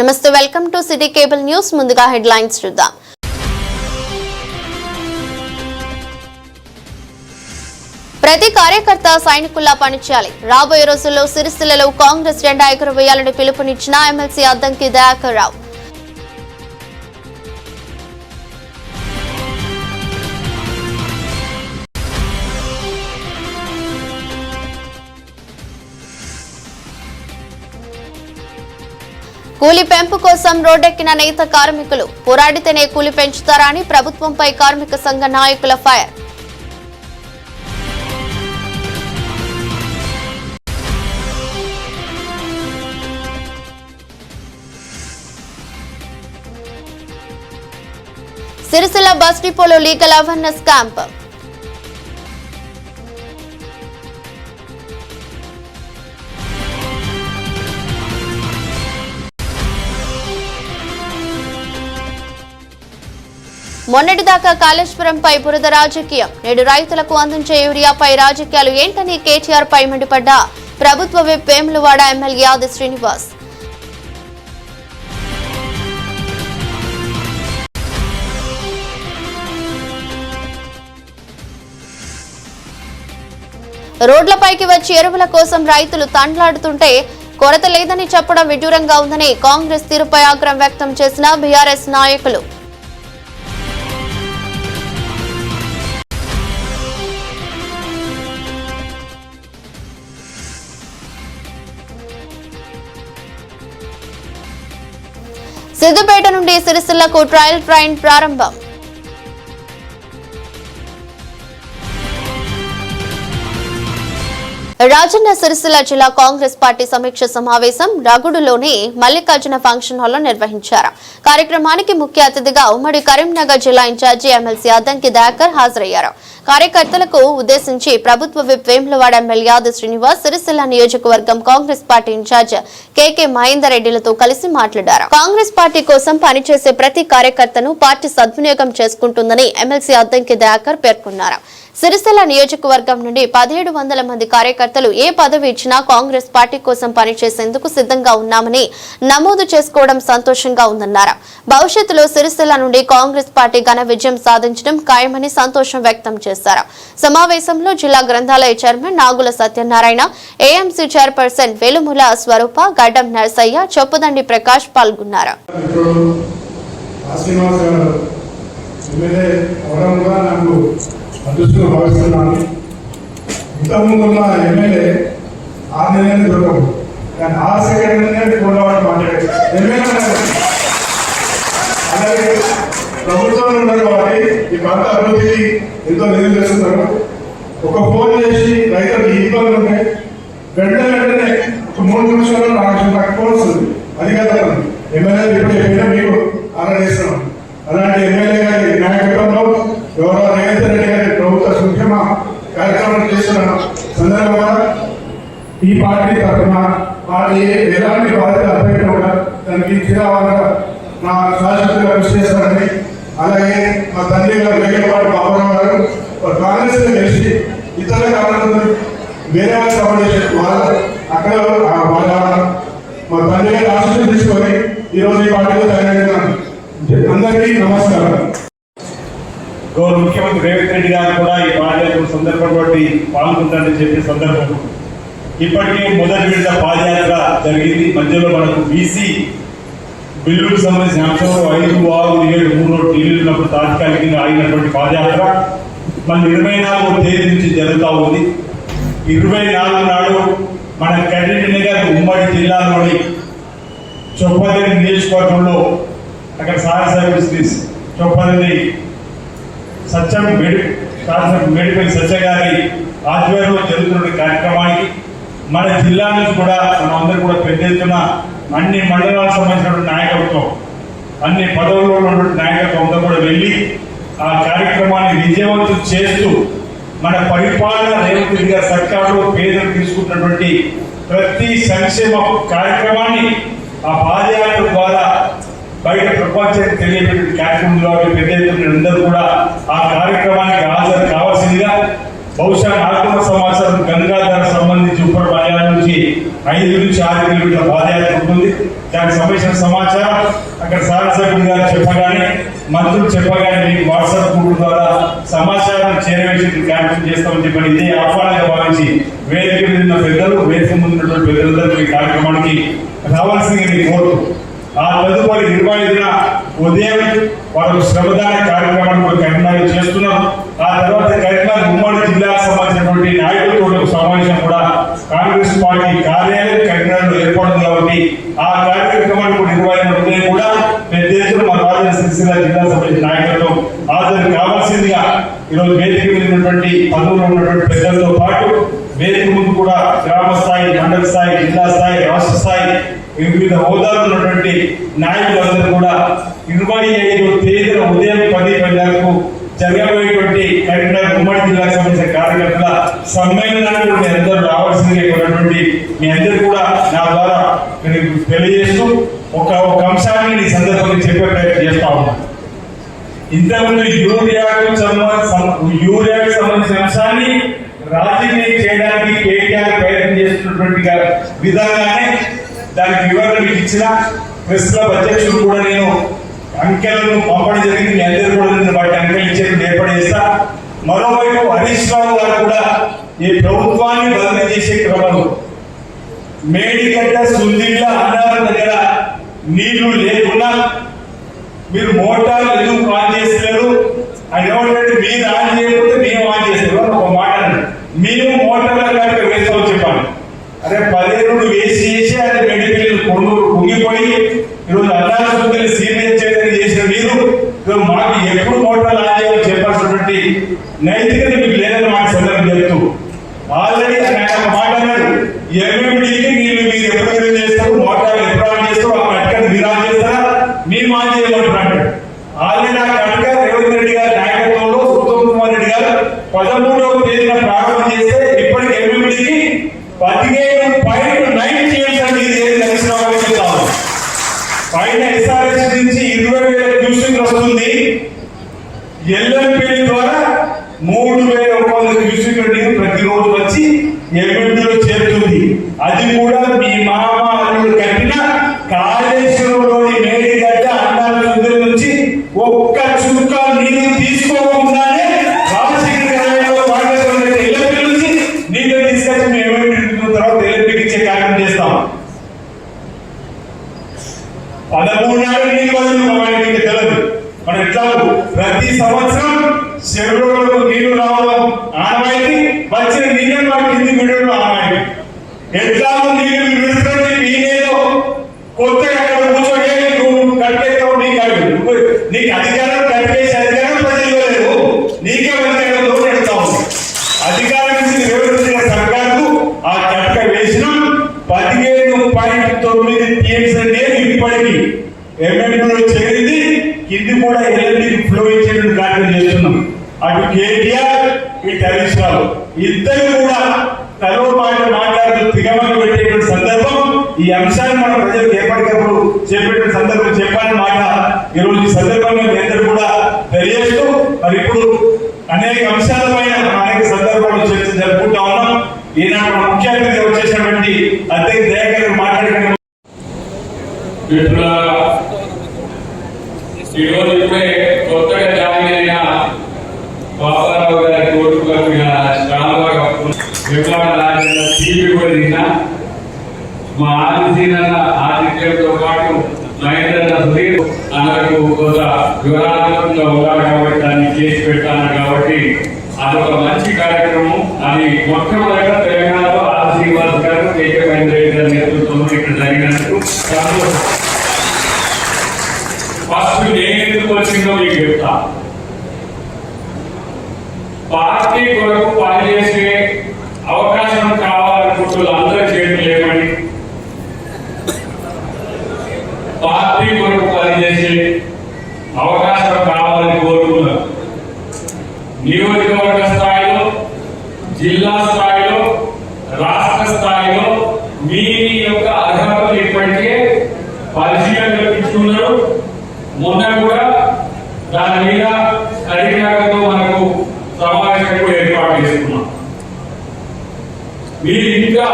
నమస్తే, welcome to city cable news. ముందుగా headlines చూద్దాం. ప్రతి కార్యకర్త సైనికుల్లా పనిచేయాలి. రాబోయే రోజుల్లో సిరిసిల్లలో కాంగ్రెస్ జెండా ఎగురవేయాలని పిలుపునిచ్చిన ఎమ్మెల్సీ అద్దంకి దయాకర్ రావు. కూలి పెంపు కోసం రోడ్డెక్కిన నేత కార్మికులు. పోరాడితేనే కూలి పెంచుతారా అని ప్రభుత్వంపై కార్మిక సంఘ నాయకుల ఫైర్. సిరిసిల్ల బస్ డిపోలో లీగల్ అవేర్నెస్ క్యాంప్. మొన్నటిదాకా కాళేశ్వరంపై బురద రాజకీయం. నేడు రైతులకు అందించే యూరియాపై రాజకీయాలు ఏంటని కేటీఆర్ పై మండిపడ్డ ప్రభుత్వ విప్ వేములవాడ ఎమ్మెల్యే ఆది శ్రీనివాస్. రోడ్లపైకి వచ్చి ఎరువుల కోసం రైతులు తండ్లాడుతుంటే కొరత లేదని చెప్పడం విడ్డూరంగా ఉందని కాంగ్రెస్ తీరుపై ఆగ్రహం వ్యక్తం చేసిన బీఆర్ఎస్ నాయకులు. సిద్దిపేట నుండి సిరిసిల్లకు ట్రయల్ ట్రైన్ ప్రారంభం. రాజన్న సిరిసిల్ల జిల్లా కాంగ్రెస్ పార్టీ సమీక్ష సమావేశం రగుడులోని మల్లికార్జున ఫంక్షన్ హాల్లో నిర్వహించారు. కార్యక్రమానికి ముఖ్య అతిథిగా ఉమ్మడి కరీంనగర్ జిల్లా ఇన్ఛార్జి ఎమ్మెల్సీ అద్దంకి దయాకర్ హాజరయ్యారు. కార్యకర్తలకు ఉద్దేశించి ప్రభుత్వ విప్ వేములవాడ ఎమ్మెల్యే ఆది శ్రీనివాస్ సిరిసిల్ల నియోజకవర్గం కాంగ్రెస్ పార్టీ ఇన్ఛార్జ్ కేకే మహేందర్ రెడ్డిలతో కలిసి మాట్లాడారు. కాంగ్రెస్ పార్టీ కోసం పనిచేసే ప్రతి కార్యకర్తను పార్టీ సద్వినియోగం చేసుకుంటుందని ఎమ్మెల్సీ అద్దంకి దయాకర్ పేర్కొన్నారు. సిరిసిల్ల నియోజకవర్గం నుండి 1700 మంది కార్యకర్తలు ఏ పదవి ఇచ్చినా కాంగ్రెస్ పార్టీ కోసం పనిచేసేందుకు సిద్ధంగా ఉన్నామని నమోదు చేసుకోవడం సంతోషంగా ఉందన్నారు. భవిష్యత్తులో సిరిసిల్ల నుండి కాంగ్రెస్ పార్టీ ఘన విజయం సాధించడం ఖాయమని సంతోషం వ్యక్తం చేశారు. సమావేశంలో జిల్లా గ్రంథాలయ చైర్మన్ నాగుల సత్యనారాయణ, ఏఎంసీ చైర్పర్సన్ వెలుముల స్వరూప, గడ్డం నరసయ్య, చొప్పదండి ప్రకాష్ పాల్గొన్నారు. అదృష్టంగా భావిస్తున్నాను. ఇంతకుముందున్న ఎమ్మెల్యే 6 నెలలు దొరకవు, కానీ 6 సెకండ్లనే కొన్నవాడు మాట్లాడారు. అలాగే ప్రభుత్వంలో ఉన్నారు కాబట్టి ఈ ప్రాంత అభివృద్ధికి ఎంతో నిధులు చేస్తున్నారు. ఒక ఫోన్ చేసి రైతులకు ఇబ్బందులు ఉంటాయి, వెంటనే ఒక 3 నిమిషాల్లో నాకు ఫోన్ వస్తుంది. అది కదా ఎమ్మెల్యే ఇప్పుడు చెప్పినా మీకు ఆర్డర్ చేస్తున్నాం. అలాంటి ఎమ్మెల్యే గారి నాయకత్వంలో గౌరవ రేవంత్ రెడ్డి గారి ప్రభుత్వ సంక్షేమ కార్యక్రమాలు చేస్తున్న సందర్భంగా ఈ పార్టీ తరఫున వారి ఎలాంటి బాధ్యత అభ్యర్థిగా దానికి చిరావాగా నా శాశ్వతంగా కృషి చేస్తారని, అలాగే మా తండ్రి గారు వేగపాటి బాబురావు గారు కాంగ్రెస్ గెలిచి ఇతర కారణాలు వేరే వాళ్ళు సపోర్ట్ చేసే వాళ్ళు అక్కడ వాళ్ళ మా తండ్రి గారు ఆశీస్సులు తీసుకొని ఈరోజు ఈ పార్టీలో తయారైనాను. అందరికీ నమస్కారం. గౌరవ ముఖ్యమంత్రి రేవంత్ రెడ్డి గారు కూడా ఈ పాదయాత్ర సందర్భంలో పాల్గొంటారని చెప్పే సందర్భం ఇప్పటికే మొదటి విడత పాదయాత్ర జరిగింది. మధ్యలో మనకు బీసీ బిల్లుకు సంబంధించిన అంశంలో 5, 6, 7, 3 ఢిల్లీలో తాత్కాలికంగా ఆగినటువంటి పాదయాత్ర మన 24వ తేదీ నుంచి జరుగుతూ ఉంది. 24 నాడు మన కరీంనగర్ ఉమ్మడి జిల్లాలోని చొప్పదండి నియోజకవర్గంలో అక్కడ సర్వీస్ చొప్పదండి మేడిపల్లి సత్య గారి ఆధ్వర్యంలో జరుగుతున్న కార్యక్రమానికి మన జిల్లా నుంచి కూడా మనం అందరూ కూడా పెద్ద ఎత్తున అన్ని మండలాలకు సంబంధించినటువంటి నాయకత్వం, అన్ని పదవుల్లో ఉన్నటువంటి నాయకత్వం అంతా కూడా వెళ్ళి ఆ కార్యక్రమాన్ని విజయవంతం చేస్తూ మన పరిపాలన రేవంత్ రెడ్డి గారి సర్కారులో పేదలు తీసుకుంటున్నటువంటి ప్రతి సంక్షేమ కార్యక్రమాన్ని ఆ పాదయాత్ర ద్వారా బయట ప్రపంచానికి తెలియబెట్టిన కార్యక్రమం ద్వారా పెద్ద ఎత్తున అందరూ కూడా ఆ కార్యక్రమానికి హాజరు కావాల్సిందిగా బహుశా నాకు సమాచారం గంగాధర సంబంధించి ఉప్పటి మలయాళం నుంచి 5 నుంచి 6 కిలోమీటర్ల పాదయాత్ర ఉంటుంది. దానికి సంబంధించిన సమాచారం అక్కడ శాసనసభ్యులు గారు చెప్పగానే, మంత్రులు చెప్పగానే మీకు వాట్సాప్ గ్రూప్ ద్వారా సమాచారం చేరవేసి క్యాంపెయిన్ చేస్తామని చెప్పని ఇదే ఆహ్వానంగా భావించి వేదిక మీద ఉన్న పెద్దలు, వేదిక ముందు ఉన్నటువంటి పెద్దలందరూ ఈ కార్యక్రమానికి రావాల్సిందిగా నేను కోరుతూ, ఆ తదుపరి 25న ఉదయం వారు శ్రమదాన కార్యక్రమాన్ని కరీంనగర్ చేస్తున్నాం. ఆ తర్వాత కరీంనగర్ ఉమ్మడి జిల్లాకు సంబంధించినటువంటి నాయకులతో సమావేశం కూడా కాంగ్రెస్ పార్టీ కార్యాలయం కరీంనగర్లో ఏర్పడింది కాబట్టి ఆ కార్యక్రమాన్ని 25న ఉదయం కూడా పెద్ద ఎత్తున మన రాజన్న సిరిసిల్ల జిల్లా సంబంధించిన నాయకులతో హాజరు కావాల్సిందిగా ఈరోజు వేదిక మీద ఉన్నటువంటి పదవుల్లో ఉన్నటువంటి పెద్దలతో పాటు వేదిక ముందు కూడా గ్రామ స్థాయి, మండల స్థాయి, జిల్లా స్థాయి, రాష్ట్ర స్థాయి వివిధ హోదాలు ఉన్నటువంటి నాయకులందరూ కూడా 25వ తేదీన ఉదయం 10 గంటలకు జరగబోయేటువంటి కరీంనగర్ ఉమ్మడి జిల్లాకు సంబంధించిన కార్యకర్తల సమ్మేళనానికి మీ అందరూ రావాల్సిందిగా ఉన్నటువంటి మీ అందరూ కూడా నా ద్వారా తెలియజేస్తూ ఒక అంశాన్ని ఈ సందర్భంగా చెప్పే ప్రయత్నం చేస్తా ఉన్నాను. ఇంతకుముందు యూరియాకు సంబంధించిన అంశాన్ని రాజకీయం చేయడానికి కేటీఆర్ ప్రయత్నం చేస్తున్నటువంటి విధంగానే దానికి వివరణ మీకు ఇచ్చిన ప్రెస్ క్లబ్ అధ్యక్షుడు కూడా నేను అంకెలను పంపడం జరిగింది. మీ అందరూ కూడా వాటి అంకెలు ఇచ్చేందుకు ఏర్పాటు చేస్తా. మరోవైపు హరీష్ రావు గారు కూడా ఈ ప్రభుత్వాన్ని బదిలీ చేసే క్రమంలో మేడిగడ్డ, సుందిళ్ళ, అన్నారం దగ్గర నీళ్లు లేకుండా మీరు మోటార్లు ఎందుకు ఆన్ చేస్తున్నారు అని ఏమంటే మీరు ఆన్ చేయకపోతే మేము ఆన్ చేస్తున్నాం ఒక మాట మేము మోటార్ల కనుక వేస్తామని చెప్పాను. అరే 10 రోజులు వేసి అది మెడికల్ పొంగిపోయి ఈరోజు అన్నారం సుందిని సీనియర్ చేయడానికి చేసిన మీరు మాకు ఎప్పుడు మోటార్లు ఆన్ చేయాలని చెప్పాల్సినటువంటి నైతికత మీకు లేదని మాట సందర్భం చెప్తూ ఆల్రెడీ ఆయన ఒక మాట అన్నాడు, ఎంఎండికి మీరు ఎప్పుడు విడుదల చేస్తారు, మోటార్లు ఎప్పుడు ఆన్ చేస్తారు, ఆ కట్కని మీరు ఆన్ చేస్తారా, మేము ఆన్ చేయమంటున్నాడు. ఆల్రెడీ ఆ కట్క రేవంత్ రెడ్డి గారి నాయకత్వంలో ఉత్తమ్ కుమార్ రెడ్డి గారు 13వ తేదీన ప్రారంభం చేస్తే ఇప్పటికి ఎంఎండికి 15.9 చేయండి. పైన ఎస్ఆర్ఎస్ నుంచి 20,000 క్యూసెక్లు వస్తుంది. ఎల్ఎంపీ ద్వారా 3,100 క్యూసెక్ల నీరు ప్రతిరోజు వచ్చి ఎంఎండిలో చేరుతుంది. అది కూడా మీ మామ అల్లుడు కట్టిన కాళేశ్వరంలోని మేడిగడ్డ, అన్నారం సుందరి నుంచి ఒక్క చుక్క నీరు తీసుకోకుండానే రాజశేఖర ఎల్ఎంపీ నుంచి నీళ్ళు తీసుకొచ్చి మేము తర్వాత ఎల్ఎంపీకి ఇచ్చే కార్యక్రమం చేస్తాం. 13 నాడు నీళ్ళు వదిలి తెలియదు. మనం ఎట్లా ప్రతి సంవత్సరం చెరువులకు నీళ్లు రావడం ఆనవాయితీ, వచ్చిన నీళ్ళని వాటి కింది విడడం ఆనవాయితీ. ఎట్లా నీళ్ళు విడుతుంది మీనేదో కొత్తగా అక్కడ కూర్చొని నువ్వు కట్టేస్తావు, నీకు అధికారం కట్టేసి అధికారం ప్రజలు ఇవ్వలేదు, నీకే అధికారంలో పెడతావు. అధికారం ఇచ్చిన రేవంత్ రెడ్డి సర్కారు ఆ కట్ట వేసిన 15.9 టీఎంసీ నేను ఇప్పటికీ ఎంఎండీలో చేరింది. కింది కూడా ఎల్ఎండీకి ఫ్లో ఇచ్చేటువంటి కార్యక్రమం చేస్తున్నాం. అటు కేటీఆర్, ఇటు హరీష్ రావు ఇద్దరు కూడా తలో మాట్లాడుతూ తిగమని పెట్టేటువంటి సందర్భం. ఈ అంశాన్ని మన ప్రజలకు ఎప్పటికప్పుడు చెప్పేటువంటి సందర్భం చెప్పాలని మాట ఈరోజు ఈ సందర్భంగా మీ అందరూ కూడా తెలియజేస్తూ, మరి ఇప్పుడు అనేక అంశాల పైన అనేక సందర్భాలు చర్చ జరుపుకుంటా ఉన్నాం. ఈనాడు ముఖ్య అతిథిగా వచ్చేసినటువంటి అధ్యక్ష దయాకర్ మాట్లాడుకునే ఈరోజు ఇప్పుడే కొత్తగా జాయిన్ అయిన బాబారావు గారి కోర్టుగా టీవీ కూడా తిన్నా. మా ఆదిత్యంతో పాటు మహేంద్ర సుధీర్ అందరకు కొంత వివరాత్మకంగా ఉండాలి కాబట్టి దాన్ని చేసి పెట్టాను కాబట్టి అదొక మంచి కార్యక్రమం. అది మొట్టమొదటిగా తెలంగాణలో శ్రీనివాస్ గారు, కేకే మహేంద్ర రెడ్డి గారి నేతృత్వంలో ఇక్కడ జరిగినందుకు ఫస్ట్ నేను ఎందుకు వచ్చిందో మీకు చెప్తా. పార్టీ కొరకు పనిచేసే అవకాశం కావాలనుకుంటున్న అందరూ చేతులు లేవండి. పార్టీ కొరకు పనిచేసే అవకాశం కావాలని కోరుకున్నారు. నియోజకవర్గ స్థాయిలో, జిల్లా స్థాయిలో, రాష్ట్ర స్థాయిలో మీ యొక్క అర్హతలు ఇప్పటికే పరిశీలన ఇస్తున్నారు. మొన్న కూడా దాని మీద కరీంనగర్లో మనకు సమావేశం కూడా ఏర్పాటు చేసుకున్నాం. మీరు ఇంకా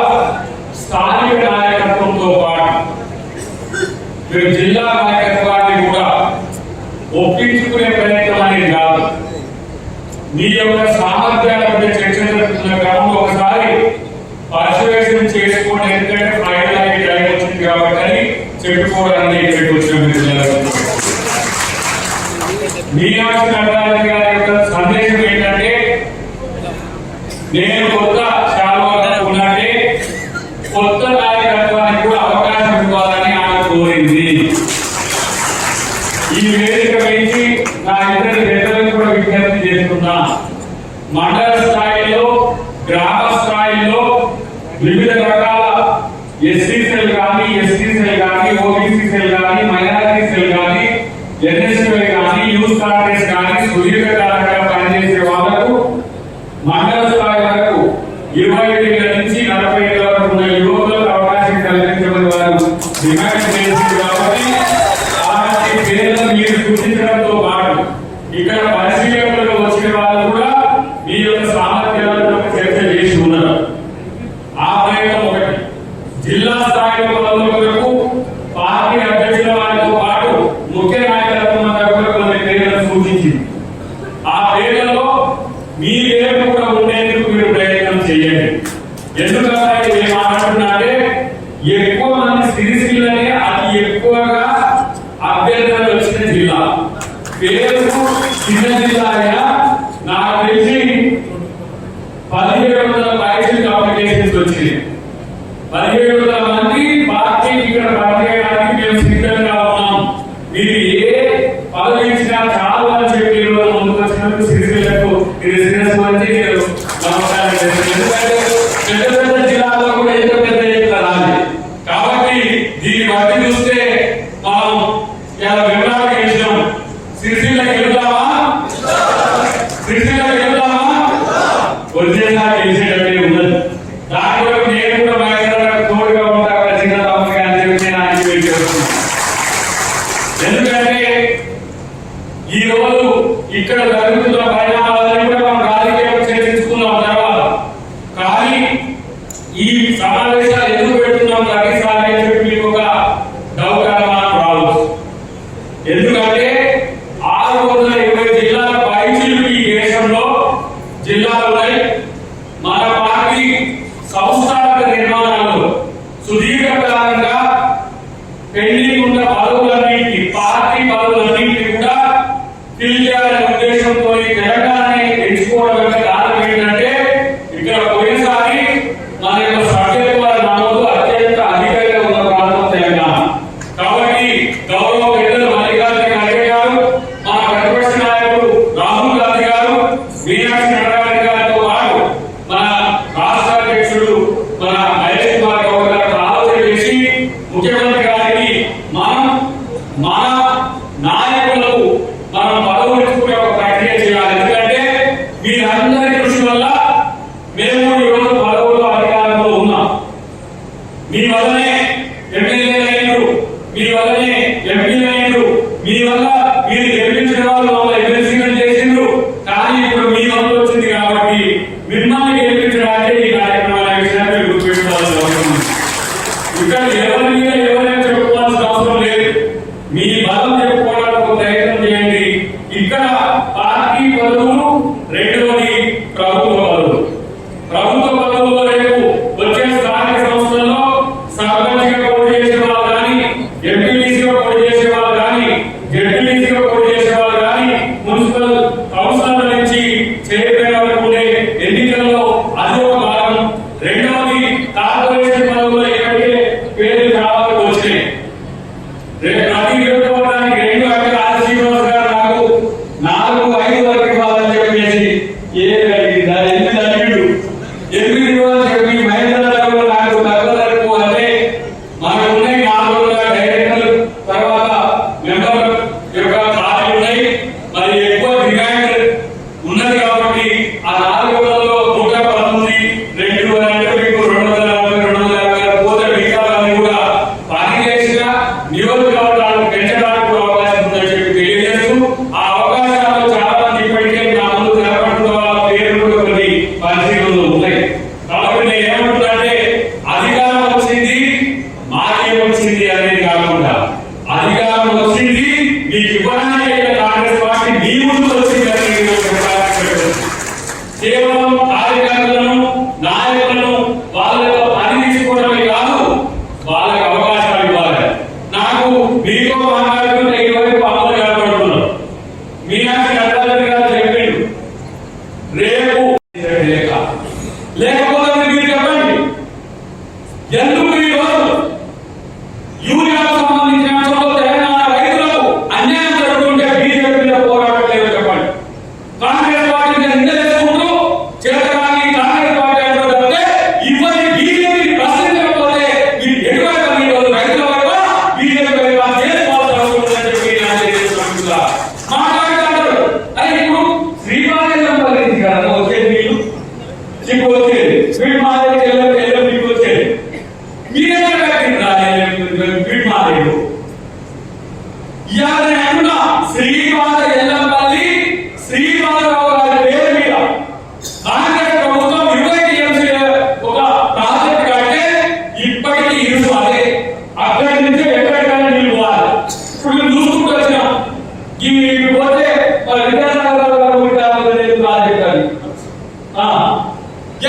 స్థానిక నాయకత్వంతో పాటు మీరు జిల్లా నాయకత్వాన్ని కూడా ఒప్పించుకునే ప్రయత్నం అనేది కాదు. మీ యొక్క సామర్థ్యాల గురించి చర్చ జరుగుతున్న క్రమంలో ఒకసారి పర్యవేక్షణ చేసుకోండి. ఎందుకంటే ఫైనల్ అయ్యే టైం వచ్చింది కాబట్టి అని చెప్పుకోవడానికి ఇక్కడికి వచ్చిన మీనాక్షి నటరాజన్ గారి యొక్క సందేశం ఏంటంటే, నేను కొత్త శాలువా ఉన్నట్టే కొత్త నాయకత్వానికి కూడా అవకాశం ఇవ్వాలని ఆమె కోరింది. ఈ వేదిక వేసి నా ఇద్దరు పెద్దలను కూడా విజ్ఞప్తి చేస్తున్నా, మండల స్థాయిలో గ్రామ స్థాయిలో వివిధ రకాల ఎస్సీ సెల్ కానీ ఎస్టీ సెల్ కానీ ఓబీసీ సెల్ కానీ మైనారిటీ సెల్ కానీ ఎన్ఎస్వై కానీ యూత్ కాంగ్రెస్ కానీ సుదీర్ఘకాలంగా పనిచేసే వాళ్ళకు మండల స్థాయి వరకు 25 ఏళ్ల నుంచి 40 ఏళ్ల వరకు ఉన్న యువకులకు అవకాశం కల్పించమని వారు డిమాండ్ చేసింది. కాబట్టి అలాంటి పేర్లను మీరు గుర్తించడంతో పాటు ఇక్కడ పరిశీలకులకు వచ్చిన వాళ్ళు కూడా మీ యొక్క సామర్థ్యాలతో చర్చ చేసి ఉన్నారు. ఆ ప్రయత్నం ఒకటి. జిల్లా స్థాయిలో పదవులకు పార్టీ అధ్యక్షుల వారితో పాటు ముఖ్య నాయకత్వం కొన్ని పేర్లను సూచించింది. ఆ పేర్లలో మీ పేరు కూడా ఉండేందుకు మీరు ప్రయత్నం చేయండి. ఎందుకంటే నేను మాట్లాడుతున్నానంటే ఎక్కువ మంది సిరిసిల్లనే అతి ఎక్కువగా అభ్యర్థులు వచ్చిన జిల్లా. పేరు చిన్న జిల్లా అయినా నాకు తెలిసి 1700 పైసలు అప్లికేషన్స్ వచ్చింది. 1700 మంది పార్టీ ఇక్కడ పనిచేయడానికి మేము సిద్ధంగా ఉన్నాం. మీరు ఏ పదవి ఇచ్చినా చాలు అని చెప్పి ముందుకు వచ్చినప్పుడు సిరిసిల్లకు ఇది శ్రీరస్ వచ్చి నమస్కారం చేస్తాను. ఎందుకంటే పెద్ద పెద్ద జిల్లాలో కూడా ఎంత పెద్ద ఎత్తున రాలి. కాబట్టి దీన్ని బట్టి చూస్తే మనం ఇలా వివరాలు చేసినాం. సిరిసిల్లకు వెళ్తామా? సిరిసిల్లకు వెళ్తామా? వచ్చేసారి గెలిచేటట్టే ఉన్నది. దాని వరకు నేను కూడా మహేంద్రకు తోడుగా ఉంటా చిన్న తమ్ముగా అని చెప్పి నేను ఆయన చేస్తున్నాను. ఎందుకంటే ఈ రోజు ఇక్కడ జరుగుతున్న పరిణామాలన్నీ కూడా మనం రాజకీయంగా చర్చించుకున్నాం తర్వాత. కానీ ఈ సమావేశాలు ఎందుకు పెడుతున్నాం ప్రతిసారి అని చెప్పి మీకు ఒక డౌట్ అనుమానం రావచ్చు. ఎందుకంటే 620 జిల్లాల పైచీలు ఈ దేశంలో జిల్లాలు ఉన్నాయి. మన పార్టీ సంస్థాగత నిర్మాణాలు సుదీర్ఘకాలంగా పెండింగ్ ఉన్న పదవులన్నింటి పార్టీ పదవులన్నింటినీ కూడా ఫిల్ చేయాలనే ఉద్దేశంతో తెలంగాణని ఎంచుకోవడం కారణం ఏంటంటే, ఇక్కడ పోయినసారి మన యొక్క సభ్యత్వాల నమోదు అత్యంత అధికంగా ఉన్న ప్రాంతం తెలంగాణ. కాబట్టి గౌరవ పెద్దలు మల్లికార్జున ఖర్గే గారు, మన ప్రతిపక్ష నాయకుడు రాహుల్ గాంధీ గారు, మీనాక్షి నటరాజన్ గారితో పాటు మన రాష్ట్ర అధ్యక్షుడు మన మహేష్ కుమార్ గౌడ్ గారు ఆలోచన చేసి ముఖ్యమంత్రి గారికి మన నాయకులకు మనం పదవులు ఇచ్చుకునే ఒక ప్రక్రియ చేయాలి. ఎందుకంటే మీరందరి కృషి వల్ల మేము ఈరోజు పదవులు అధికారంలో ఉన్నాం. మీ వల్లనే ఎమ్మెల్యేలు అయ్యారు, మీ వల్లనే ఎంపీలు అయ్యారు, మీ వల్ల మీరు గెలిపించిన వాళ్ళు మమ్మల్ని ఎమ్మెల్సీలు చేసిండ్రు. కానీ ఇప్పుడు మీ వల్ల వచ్చింది కాబట్టి మిమ్మల్ని గెలిపించడానికి ఈ కార్యక్రమాల విషయాన్ని గుర్తుపెట్టుకోవాల్సిన అవసరం ఉంది. ఇక్కడ ఎవరి మీద ఎవరైనా చెప్పుకోవాల్సిన అవసరం లేదు. మీ బలం చెప్పుకోవడానికి ప్రయత్నం చేయండి. ఇక్కడ పార్టీ పదవులు, రెండవది ప్రభుత్వ పదవులు. ప్రభుత్వ పదవుల్లో రేపు వచ్చే స్థానిక సంస్థల్లో సర్పంచ్గా పోటీ చేసే వాళ్ళు కానీ, ఎంపీటీసీగా పోటీ చేసే వాళ్ళు కానీ, జెడ్పీటీసీగా పోటీ చేసే వాళ్ళు కానీ, మున్సిపల్ కౌన్సిలర్ల నుంచి చైర్మన్ వరకు ఉండే ఎన్నికల్లో అది ఒక భాగం. రెండవది కార్పొరేషన్ పదవుల్లో ఇప్పటికే పేర్లు చాలా వరకు వచ్చినాయి. ప్రతి నియోజకవర్గానికి 2 అంటే శ్రీనివాస్ గారు నాకు 4-5 వరకు ఇవ్వాలని చెప్పేసి 8 అడిగిండు. 8 ఇవ్వాలని చెప్పి మహేంద్ర నాకు తగ్గదరకు అంటే మన రోజు యూరియాకు సంబంధించిన అంశంలో తెలంగాణ రైతులకు అన్యాయం జరుగుతుంటే బీజేపీ మీద పోరాటం లేదు చెప్పండి. కాంగ్రెస్ పార్టీ మీద నిందలేసుకుంటూ చేతగాని కాంగ్రెస్ పార్టీ అంటే ఇవన్నీ బీజేపీని ప్రశ్నించకపోతే మీరు ఎటువైపు ఈ రోజు రైతుల వైపు బీజేపీ వైపు చేసుకోవాల్సిన అవసరం ఉందని చెప్పి మాట్లాడుతున్నారు. అరే ఇప్పుడు శ్రీపాదం పలింది కదా వచ్చేది మీరు మీకు వచ్చేది వీటి మాదేవి చెల్లెలు మీకు వచ్చేది మీరేనా కట్టిందా వీటి మాదేవి ఇవాళ అంటున్నా శ్రీపాద ఎల్లంపల్లి శ్రీపాదరావు గారి పేరు మీద కాంగ్రెస్ ప్రభుత్వం 20 టీఎంసీ ఒక ప్రాజెక్ట్ కట్టే ఇప్పటికీ ఇరుసు అదే అక్కడి నుంచి ఎక్కడికైనా నీళ్ళు పోవాలి. ఇప్పుడు మేము చూసుకుంటూ వచ్చినాం ఇవి పోతే మన విద్యాసాగర్ గారు ప్రాజెక్ట్ అది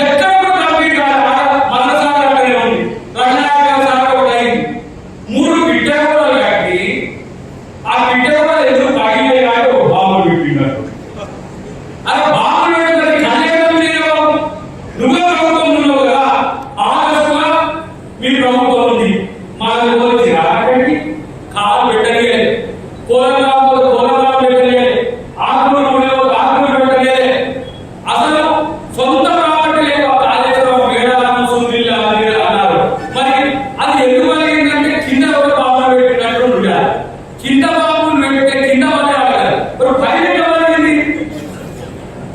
ఎక్కడ కూడా కంప్లీట్ మదనసాగర్ అక్కడే ఉంది, రఘునాథ సాగర్ ఒకటి అయింది. 3 బిడ్డ కూడా కట్టి ఆ బిడ్డ కూడా ఎందుకు పగిలే కానీ ఒక బాంబులు పెట్టినారు. అలా బాంబులు పెట్టినది కళ్యాణం నువ్వే ప్రభుత్వం ఉన్నావు కదా, ఆగస్టుగా మీ ప్రభుత్వం ఉంది. మాకు వచ్చి అక్కడికి కాలు పెట్టలేదు, కోలరాము పెట్టలేదు, ఆకులు పెట్టలేదు. అసలు సొంత ప్రాపర్టీ లేదు కాళేశ్వరం వేడాలను సుందిల్లా అన్నారు. మరి అది ఎందుకు కలిగిందంటే కింద కూడా బాబులు పెట్టినట్టు ఉండాలి. కింద బాబులు పెడితే కింద పడే ఆడాలి. ఇప్పుడు పైన కలిగింది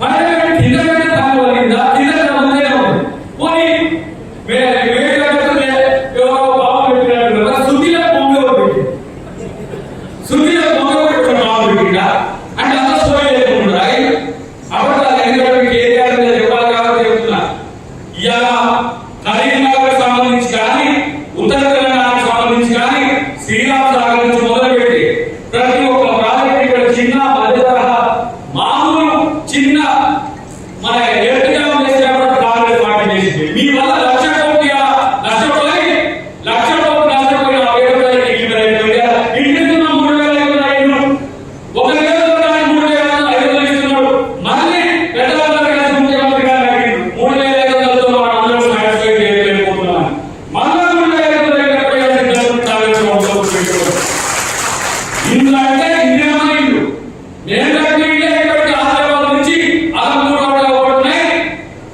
పైన కింద పెట్టే దాని కలిగిందా కింద ముందే ఉంది. పోనీ ఎవరో బాబులు పెట్టినట్టు శుద్ధిలో బొమ్మ పెట్టి శుద్ధిలో బొమ్మ పెట్టిన బాబు పెట్టిందా అంటే అంత సోయి లేకుండా అబద్ధాలు ఎందుకంటే ఏరియాలో చెప్పాలి కాబట్టి చెప్తున్నా. ఇవాళ కరీంనగర్ సంబంధించి కానీ ఉత్తర తెలంగాణకు సంబంధించి కానీ శ్రీరామ్ సాగర్ నుంచి మొదలుపెట్టి ప్రతి ఒక్క ప్రాజెక్ట్ ఇక్కడ చిన్న మధ్య తరహా మామూలు చిన్న మన ఎర్టిగా చేసినప్పుడు కాంగ్రెస్ పార్టీ చేసింది. మీ వల్ల లక్ష కోట్ల నష్టపోయి ఇంటిస్తున్న 3,500 ఒక నెలలో 3,500 ఇస్తున్నాడు. మళ్ళీ పెద్దవాళ్ళ ముఖ్యమంత్రి గారు అడిగింది 3,500తో మనం అందరూ సాటిస్ఫై చేయలేకపోతున్నాం. మళ్ళీ 3,500 ఇందులో అంటే ఇండియా ఇల్లు నేను కట్టిన ఇల్లే ఇక్కడికి ఆదిలాబాద్ నుంచి అలంపూర్ ఓడుతున్నాయి.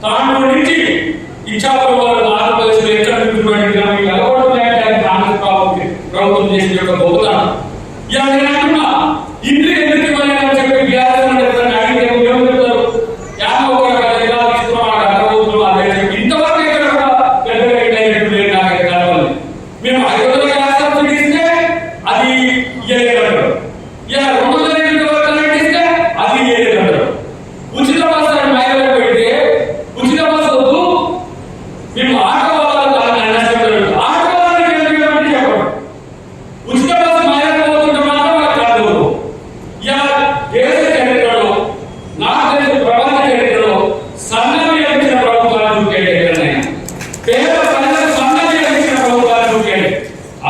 తాండూరు నుంచి ఇచ్చాపురం ఆంధ్రప్రదేశ్ ఎక్కడ అలవాటున్నాయంటే కాంగ్రెస్ ప్రభుత్వం చేసిన యొక్క బహుదానం. ఇలా నేను అంటున్నా ఇంటికి ఎందుకు ఇవ్వలేదని చెప్పి బీఆర్ఎస్ చెప్తారు. 51 ఎకరాలు ఇస్తున్నాం అడగబోతున్నాం అదే చెప్పి ఇంతవరకు ఎక్కడ కూడా పెద్దగా అయినట్టు లేదు. నాకు కావాలి మేము 500 గ్యాస్ సబ్సిడీ ఇస్తే అది ఇయ్యలేదంటారు. ఇలా 200 యూనిట్ ఇస్తే అది ఇయ్యలేదంటారు. ఉచిత బస్సు మహిళలకు పెడితే ఉచిత బస్సు వద్దు మేము ఆటో వాళ్ళకి నష్టం జరుగుతుంది. ఆటో వాళ్ళకి ఎందుకంటే చెప్పండి ఉచిత బస్సు మహిళలకు పోతుంటే మాత్రం వాళ్ళకి కాదు. ఇలా దేశ చరిత్రలో నాకు తెలిసిన ప్రపంచ చరిత్రలో సన్నవి ఇచ్చిన ప్రభుత్వాలు చూపేయండి. ఎక్కడైనా పేద ప్రజలకు సన్నవి ఇచ్చిన ప్రభుత్వాలు చూపేయండి.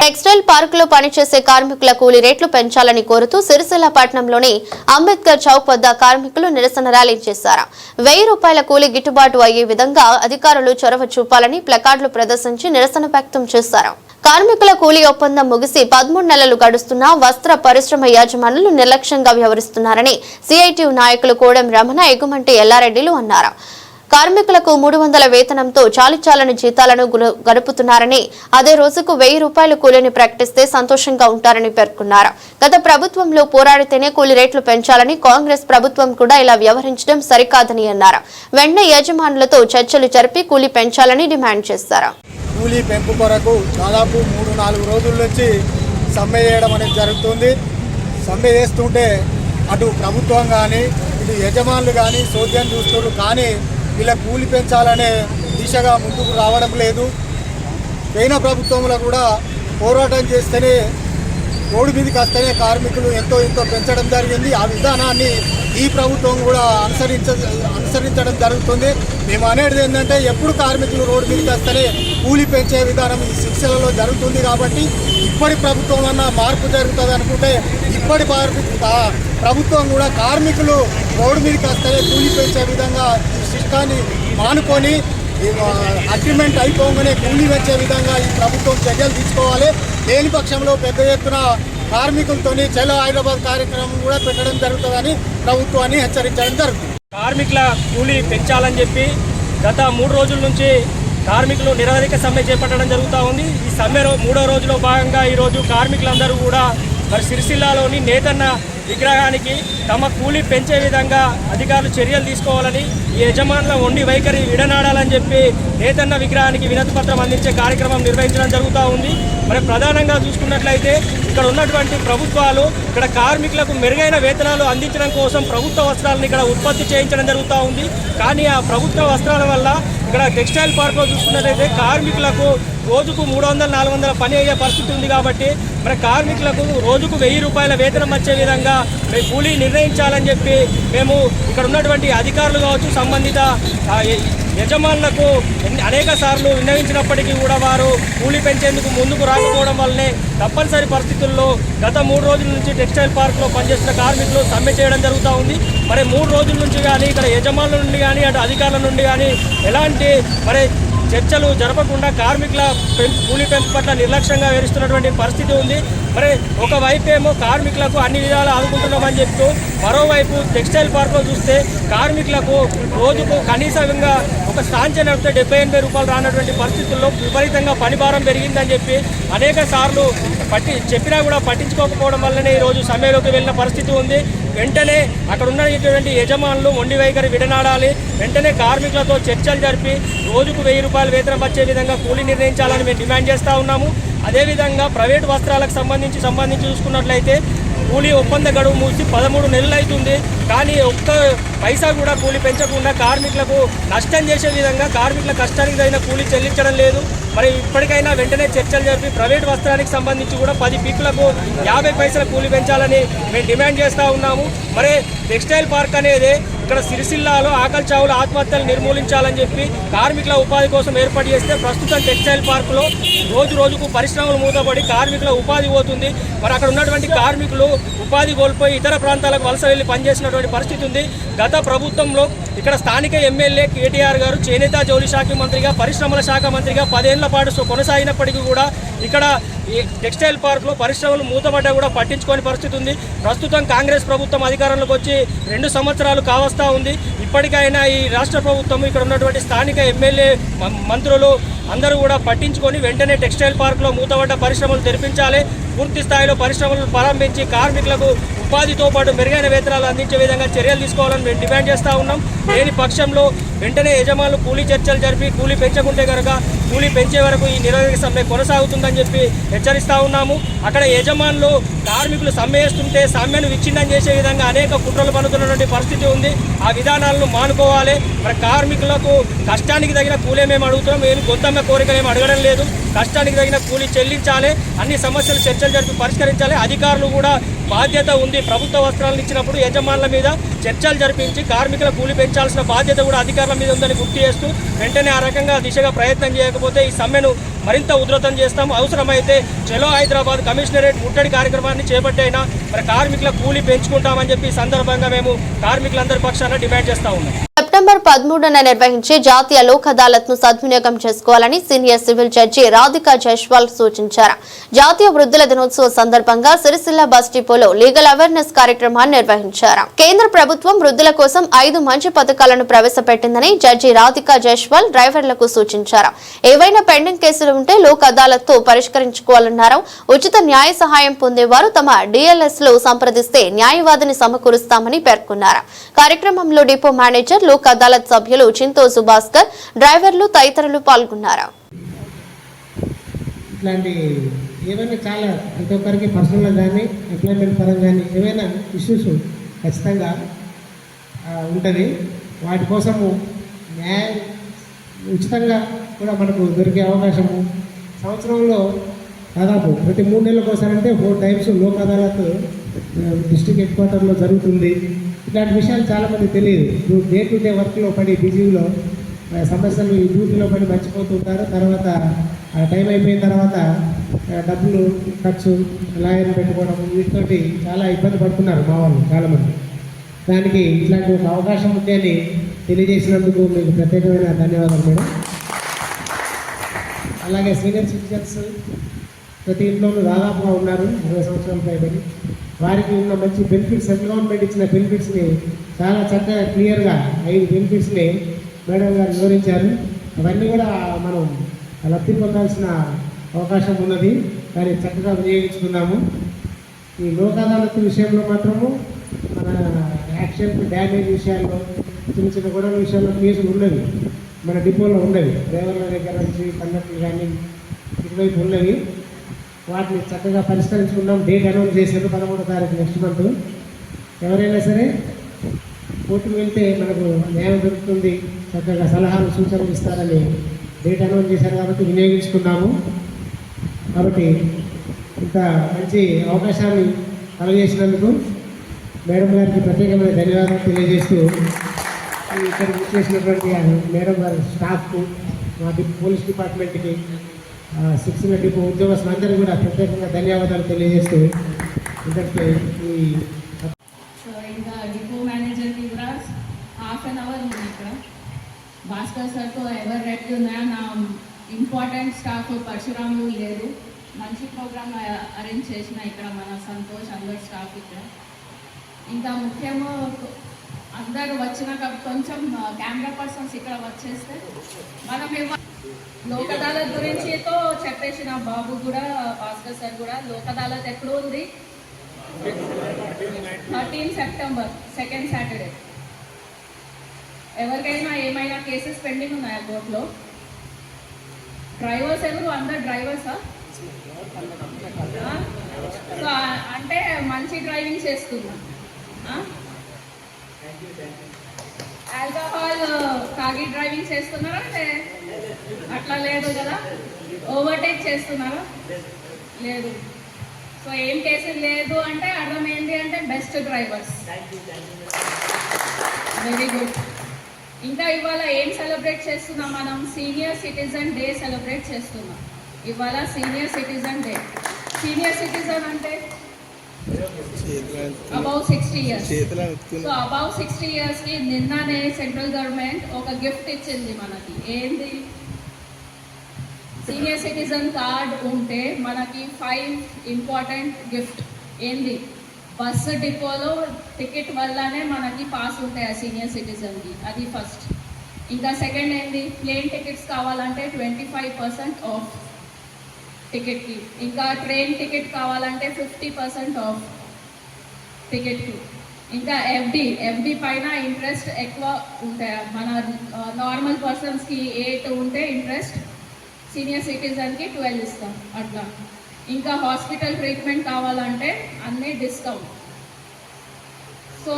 టెక్స్టైల్ పార్కులో పనిచేసే కార్మికుల కూలీ రేట్లు పెంచాలని కోరుతూ సిరిసిల్ల పట్టణంలోని అంబేద్కర్ చౌక్ వద్ద కార్మికులు నిరసన ర్యాలీ చేశారు. 1000 రూపాయల కూలీ గిట్టుబాటు అయ్యే విధంగా అధికారులు చొరవ చూపాలని ప్లకార్డులు ప్రదర్శించి నిరసన వ్యక్తం చేశారు. కార్మికుల కూలీ ఒప్పందం ముగిసి 13 నెలలు గడుస్తున్నా వస్త్ర పరిశ్రమ యాజమానులు నిర్లక్ష్యంగా వ్యవహరిస్తున్నారని సిఐటియు నాయకులు కోడెం రమణ, ఎగుమంటి ఎల్లారెడ్డిలు అన్నారు. కార్మికులకు 300 వేతనంతో చాలిచాలని జీతాలను గడుపుతున్నారని, అదే రోజుకు 1000 రూపాయల కూలీని ప్రకటిస్తే సంతోషంగా ఉంటారని పేర్కొన్నారు. గత ప్రభుత్వంలో పోరాడితేనే కూలీ రేట్లు పెంచాలని కాంగ్రెస్ ప్రభుత్వం కూడా ఇలా వ్యవహరించడం సరికాదని అన్నారు. వెంటనే యజమానులతో చర్చలు జరిపి కూలీ పెంచాలని డిమాండ్ చేశారు. కూలీ పెంపు కొరకు దాదాపు 3-4 రోజుల నుంచి సమ్మె చేయడం అనేది జరుగుతుంది. సమ్మె చేస్తుంటే అటు ప్రభుత్వం కానీ ఇటు యజమానులు కానీ సోద్యం చూస్తున్నారు. కానీ వీళ్ళ కూలి పెంచాలనే దిశగా ముందుకు రావడం లేదు. పోయిన ప్రభుత్వంలో కూడా పోరాటం చేస్తేనే రోడ్డు మీదకి వస్తేనే కార్మికులు ఎంతో పెంచడం జరిగింది. ఆ విధానాన్ని ఈ ప్రభుత్వం కూడా అనుసరించడం జరుగుతుంది. మేము అనేది ఏంటంటే ఎప్పుడు కార్మికులు రోడ్డు మీదకి వస్తేనే కూలి పెంచే విధానం ఈ శిక్షలలో జరుగుతుంది. కాబట్టి ఇప్పటి ప్రభుత్వం అన్న మార్పు జరుగుతుంది అనుకుంటే ఇప్పటి ప్రభుత్వం కూడా కార్మికులు రోడ్డు మీదకి వస్తేనే కూలి పెంచే విధంగా ఈ సిస్టాన్ని మానుకొని అగ్రిమెంట్ అయిపోగానే కూలీ వచ్చే విధంగా ఈ ప్రభుత్వం చర్యలు తీసుకోవాలి. లేని పక్షంలో పెద్ద ఎత్తున కార్మికులతోని చలో హైదరాబాద్ కార్యక్రమం కూడా పెట్టడం జరుగుతుందని ప్రభుత్వాన్ని హెచ్చరించడం జరుగుతుంది. కార్మికుల కూలీ పెంచాలని చెప్పి గత 3 రోజుల నుంచి కార్మికులు నిరవధిక సమ్మె చేపట్టడం జరుగుతూ ఉంది. ఈ సమ్మె 3వ రోజులో భాగంగా ఈరోజు కార్మికులందరూ కూడా మరి సిరిసిల్లాలోని నేతన్న విగ్రహానికి తమ కూలీ పెంచే విధంగా అధికారులు చర్యలు తీసుకోవాలని, ఈ యజమానుల వండి వైఖరి విడనాడాలని చెప్పి నేతన్న విగ్రహానికి వినతి పత్రం అందించే కార్యక్రమం నిర్వహించడం జరుగుతూ ఉంది. మరి ప్రధానంగా చూసుకున్నట్లయితే ఇక్కడ ఉన్నటువంటి ప్రభుత్వాలు ఇక్కడ కార్మికులకు మెరుగైన వేతనాలు అందించడం కోసం ప్రభుత్వ వస్త్రాలను ఇక్కడ ఉత్పత్తి చేయించడం జరుగుతూ ఉంది. కానీ ఆ ప్రభుత్వ వస్త్రాల వల్ల ఇక్కడ టెక్స్టైల్ పార్క్లో చూసుకున్నట్లయితే కార్మికులకు రోజుకు 300-400 పని అయ్యే పరిస్థితి ఉంది. కాబట్టి మరి కార్మికులకు రోజుకు 1000 రూపాయల వేతనం వచ్చే విధంగా కూలీ నిర్ణయించాలని చెప్పి మేము ఇక్కడ ఉన్నటువంటి అధికారులు కావచ్చు, సంబంధిత యజమానులకు అనేక సార్లు విన్నవించినప్పటికీ కూడా వారు కూలీ పెంచేందుకు ముందుకు రాకపోవడం వల్లనే తప్పనిసరి పరిస్థితుల్లో గత 3 రోజుల నుంచి టెక్స్టైల్ పార్క్లో పనిచేస్తున్న కార్మికులు సమ్మె చేయడం జరుగుతూ ఉంది. మరి 3 రోజుల నుంచి కానీ ఇక్కడ యజమానుల నుండి కానీ అటు అధికారుల నుండి కానీ ఎలాంటి మరి చర్చలు జరపకుండా కార్మికుల కూలీ పెంపు పట్ల నిర్లక్ష్యంగా వ్యవహరిస్తున్నటువంటి పరిస్థితి ఉంది. మరి ఒకవైపు ఏమో కార్మికులకు అన్ని విధాలు ఆదుకుంటున్నామని చెప్తూ మరోవైపు టెక్స్టైల్ పార్క్లో చూస్తే కార్మికులకు రోజుకు కనీసంగా ఒక సాంచ నడిపితే 70-80 రూపాయలు రానటువంటి పరిస్థితుల్లో విపరీతంగా పనిభారం పెరిగిందని చెప్పి అనేక సార్లు చెప్పినా కూడా పట్టించుకోకపోవడం వల్లనే ఈరోజు సమ్మెలోకి వెళ్ళిన పరిస్థితి ఉంది. వెంటనే అక్కడ ఉన్నటువంటి యజమానులు మొండి వైఖరి విడనాడాలి. వెంటనే కార్మికులతో చర్చలు జరిపి రోజుకు 1000 రూపాయల వేతనం వచ్చే విధంగా కూలీ నిర్ణయించాలని మేము డిమాండ్ చేస్తూ ఉన్నాము. అదేవిధంగా ప్రైవేటు వస్త్రాలకు సంబంధించి చూసుకున్నట్లయితే కూలీ ఒప్పంద గడువు మూసి 13 నెలలు అవుతుంది. కానీ ఒక్క పైసా కూడా కూలీ పెంచకుండా కార్మికులకు నష్టం చేసే విధంగా కార్మికుల కష్టానికి తగిన కూలీ చెల్లించడం లేదు. మరి ఇప్పటికైనా వెంటనే చర్చలు జరిపి ప్రైవేట్ వస్త్రానికి సంబంధించి కూడా 10 పీకులకు 50 పైసల కూలీ పెంచాలని మేము డిమాండ్ చేస్తూ ఉన్నాము. మరి టెక్స్టైల్ పార్క్ అనేది ఇక్కడ సిరిసిల్లాలో ఆకలి చావుల ఆత్మహత్యలు నిర్మూలించాలని చెప్పి కార్మికుల ఉపాధి కోసం ఏర్పాటు చేస్తే ప్రస్తుతం టెక్స్టైల్ పార్కులో రోజుకు పరిశ్రమలు మూతపడి కార్మికుల ఉపాధి పోతుంది. మరి అక్కడ ఉన్నటువంటి కార్మికులు ఉపాధి కోల్పోయి ఇతర ప్రాంతాలకు వలస వెళ్ళి పనిచేసినటువంటి పరిస్థితి ఉంది. గత ప్రభుత్వంలో ఇక్కడ స్థానిక ఎమ్మెల్యే కేటీఆర్ గారు చేనేత జౌళి శాఖ మంత్రిగా, పరిశ్రమల శాఖ మంత్రిగా 10 ఏళ్ల పాటు కొనసాగినప్పటికీ కూడా ఇక్కడ ఈ టెక్స్టైల్ పార్క్లో పరిశ్రమలు మూతపడ్డా కూడా పట్టించుకోని పరిస్థితి ఉంది. ప్రస్తుతం కాంగ్రెస్ ప్రభుత్వం అధికారంలోకి వచ్చి 2 సంవత్సరాలు కావస్తా ఉంది. ఇప్పటికైనా ఈ రాష్ట్ర ప్రభుత్వం ఇక్కడ ఉన్నటువంటి స్థానిక ఎమ్మెల్యే మంత్రులు అందరూ కూడా పట్టించుకొని వెంటనే టెక్స్టైల్ పార్క్లో మూతపడ్డ పరిశ్రమలు తెరిపించాలి. పూర్తి స్థాయిలో పరిశ్రమలను ప్రారంభించి కార్మికులకు ఉపాధితో పాటు మెరుగైన వేతనాలు అందించే విధంగా చర్యలు తీసుకోవాలని మేము డిమాండ్ చేస్తూ ఉన్నాం. లేని పక్షంలో వెంటనే యజమానులు కూలీ చర్చలు జరిపి కూలీ పెంచకుంటే కనుక కూలీ పెంచే వరకు ఈ నిరవధిక సమ్మె కొనసాగుతుందని చెప్పి హెచ్చరిస్తూ ఉన్నాము. అక్కడ యజమానులు కార్మికులు సమ్మె చేస్తుంటే సమ్మెను విచ్ఛిన్నం చేసే విధంగా అనేక కుట్రలు పనుతున్నటువంటి పరిస్థితి ఉంది. ఆ విధానాలను మానుకోవాలి. మరి కార్మికులకు కష్టానికి తగిన కూలీ మేము అడుగుతున్నాం. ఏమి గొంతమ్మ కోరికలు ఏమి అడగడం లేదు. కష్టానికి తగిన కూలీ చెల్లించాలి. అన్ని సమస్యలు చర్చలు జరిపి పరిష్కరించాలి. అధికారులు కూడా బాధ్యత ఉంది. ప్రభుత్వ వస్త్రాలను ఇచ్చినప్పుడు యజమానుల మీద చర్చలు జరిపించి కార్మికుల కూలీ పెంచాల్సిన బాధ్యత కూడా అధికారుల మీద ఉందని గుర్తు చేస్తూ వెంటనే ఆ రకంగా దిశగా ప్రయత్నం చేయకపోతే ఈ సమ్మెను మరింత ఉధృతం చేస్తాం. అవసరమైతే చలో హైదరాబాద్ కమిషనరేట్ ముట్టడి కార్యక్రమాన్ని చేపట్టైనా మరి కార్మికుల కూలీ పెంచుకుంటామని చెప్పి ఈ సందర్భంగా మేము కార్మికులందరి పక్షాన డిమాండ్ చేస్తా ఉన్నాం. సెప్టెంబర్ 13న నిర్వహించే జాతీయ లోక్ అదాలత్ ను సద్వినియోగం చేసుకోవాలని senior civil judge Radhika Jaiswal సూచించారు. జాతీయ వృద్ధుల దినోత్సవ సందర్భంగా సిరిసిల్ల బస్ డిపోలో లీగల్ అవేర్నెస్ కార్యక్రమాన్ని నిర్వహించారు. కేంద్ర ప్రభుత్వం వృద్ధుల కోసం 5 మంచి పథకాలను ప్రవేశపెట్టిందని జడ్జి రాధికా జైస్వాల్ డ్రైవర్లకు సూచించారు. ఏవైనా పెండింగ్ కేసులు ఉంటే లోక్ అదాలత్ తో పరిష్కరించుకోవాలన్నారు. ఉచిత న్యాయ సహాయం పొందేవారు తమ డిఎల్ఎస్ లో సంప్రదిస్తే న్యాయవాదిని సమకూరుస్తామని పేర్కొన్నారు. కార్యక్రమంలో డిపో మేనేజర్, లోక్ అదాలత్ సభ్యులు చింతో సుభాస్కర్, డ్రైవర్లు తదితరులు పాల్గొన్నారు. ఇట్లాంటి ఏమైనా చాలా ప్రతి ఒక్కరికి పర్సనల్ కానీ ఎంప్లాయ్మెంట్ పరంగా కానీ ఏమైనా ఇష్యూస్ ఖచ్చితంగా ఉంటుంది. వాటి కోసము న్యాయం ఉచితంగా కూడా మనకు దొరికే అవకాశము సంవత్సరంలో దాదాపు ప్రతి 3 నెలలకు ఒకసారంటే 4 times Lok Adalat district head క్వార్టర్లో జరుగుతుంది. ఇట్లాంటి విషయాలు చాలామంది తెలియదు. డే టు డే వర్క్లో పడి బిజీలో సమస్యలు డ్యూటీలో పడి మర్చిపోతుంటారు. తర్వాత ఆ టైం అయిపోయిన తర్వాత డబ్బులు ఖర్చు, లాయర్ని పెట్టుకోవడం వీటితోటి చాలా ఇబ్బంది పడుతున్నారు మా వాళ్ళు చాలామంది. దానికి ఇట్లాంటి ఒక అవకాశం ఉంటే అని తెలియజేసినందుకు మీకు ప్రత్యేకమైన ధన్యవాదాలు మేడం. అలాగే సీనియర్ సిటిజన్స్ ప్రతి ఇంట్లోనూ దాదాపుగా ఉన్నారు 20 సంవత్సరాల పైబడి. వారికి ఉన్న మంచి బెనిఫిట్స్, సెంట్రల్ గవర్నమెంట్ ఇచ్చిన బెనిఫిట్స్ని చాలా చక్కగా క్లియర్గా 5 బెనిఫిట్స్ని మేడం గారు వివరించారు. అవన్నీ కూడా మనం లబ్ధి పొందాల్సిన అవకాశం ఉన్నది, దాన్ని చక్కగా వినియోగించుకున్నాము. ఈ లోక్ అదాలత్ విషయంలో మాత్రము మన యాక్సిడెంట్ డ్యామేజ్ విషయాల్లో, చిన్న చిన్న గొడవల విషయాల్లో కేసులు ఉన్నవి, మన డిపోలో ఉన్నవి, డ్రైవర్ల దగ్గర నుంచి కండక్టర్లు కానీ ఇటువైపు ఉన్నవి. వాటిని చక్కగా పరిష్కరించుకున్నాం. డేట్ అనౌన్స్ చేశారు 13వ తారీఖు నెక్స్ట్ మంత్. ఎవరైనా సరే కోర్టుకు వెళ్తే మనకు న్యాయం దొరుకుతుంది, చక్కగా సలహాలు సూచనలు ఇస్తారని డేట్ అనౌన్స్ చేశారు కాబట్టి వినియోగించుకున్నాము. కాబట్టి ఇంత మంచి అవకాశాన్ని కలుగజేసినందుకు మేడం గారికి ప్రత్యేకమైన ధన్యవాదాలు తెలియజేస్తూ, ఇక్కడికి చేసినటువంటి మేడం గారి స్టాఫ్కు, మా పోలీస్ డిపార్ట్మెంట్కి, శిక్షణ డిపో ఉద్యోగస్తులందరూ కూడా ప్రత్యేకంగా ధన్యవాదాలు తెలియజేస్తూ ఇంతటితో ఈ ఇంకా డిపో మేనేజర్కి కూడా హాఫ్ అన్ అవర్ ఉంది ఇక్కడ. భాస్కర్ సార్తో ఎవరు రెడీ ఉన్నాయో నా ఇంపార్టెంట్ స్టాఫ్ పరశురాములు లేదు. మంచి ప్రోగ్రామ్ అరేంజ్ చేసిన ఇక్కడ మన సంతోష్ అందరు స్టాఫ్ ఇక్కడ. ఇంకా ముఖ్యంగా అందరూ వచ్చినాక కొంచెం కెమెరా పర్సన్స్ ఇక్కడ వచ్చేస్తే మనం లోక్ అదాలత్ గురించితో చెప్పేసిన బాబు కూడా, భాస్కర్ సార్ కూడా. లోక్ అదాలత్ ఎప్పుడు ఉంది? 13 సెప్టెంబర్, సెకండ్ సాటర్డే. ఎవరికైనా ఏమైనా కేసెస్ పెండింగ్ ఉన్నాయా కోర్టులో? డ్రైవర్స్ ఎవరు? అందరు డ్రైవర్సా? సో అంటే మంచి డ్రైవింగ్ చేస్తున్నా. ఆల్కహాల్ తాగి డ్రైవింగ్ చేస్తున్నారా? అంటే అట్లా లేదు కదా. ఓవర్టేక్ చేస్తున్నారా? లేదు. సో ఏం కేసు లేదు అంటే అర్థం ఏంటి అంటే బెస్ట్ డ్రైవర్స్. Very good. ఇంకా ఇవాళ ఏం సెలబ్రేట్ చేస్తున్నాం మనం? సీనియర్ సిటిజన్ డే సెలబ్రేట్ చేస్తున్నాం ఇవాళ. Senior citizen day. Senior citizen అంటే అబౌవ్ 60 years. సో అబౌవ్ 60 yearsకి నిన్ననే సెంట్రల్ గవర్నమెంట్ ఒక గిఫ్ట్ ఇచ్చింది మనకి. ఏంది? సీనియర్ సిటిజన్ కార్డ్ ఉంటే మనకి 5 ఇంపార్టెంట్ గిఫ్ట్. ఏంది? బస్సు డిపోలో టికెట్ వల్లనే మనకి పాస్ ఉంటాయి ఆ సీనియర్ సిటిజన్కి. అది ఫస్ట్. ఇంకా సెకండ్ ఏంది? ప్లేన్ టికెట్స్ కావాలంటే 25% ఆఫ్ టికెట్కి. ఇంకా ట్రైన్ టికెట్ కావాలంటే 50% ఆఫ్ టికెట్కి. ఇంకా ఎఫ్డి పైన ఇంట్రెస్ట్ ఎక్కువ ఉంటాయి. మన నార్మల్ పర్సన్స్కి 8 ఉంటే ఇంట్రెస్ట్, సీనియర్ సిటిజన్కి 12 ఇస్తాం అట్లా. ఇంకా హాస్పిటల్ ట్రీట్మెంట్ కావాలంటే అన్నీ డిస్కౌంట్. సో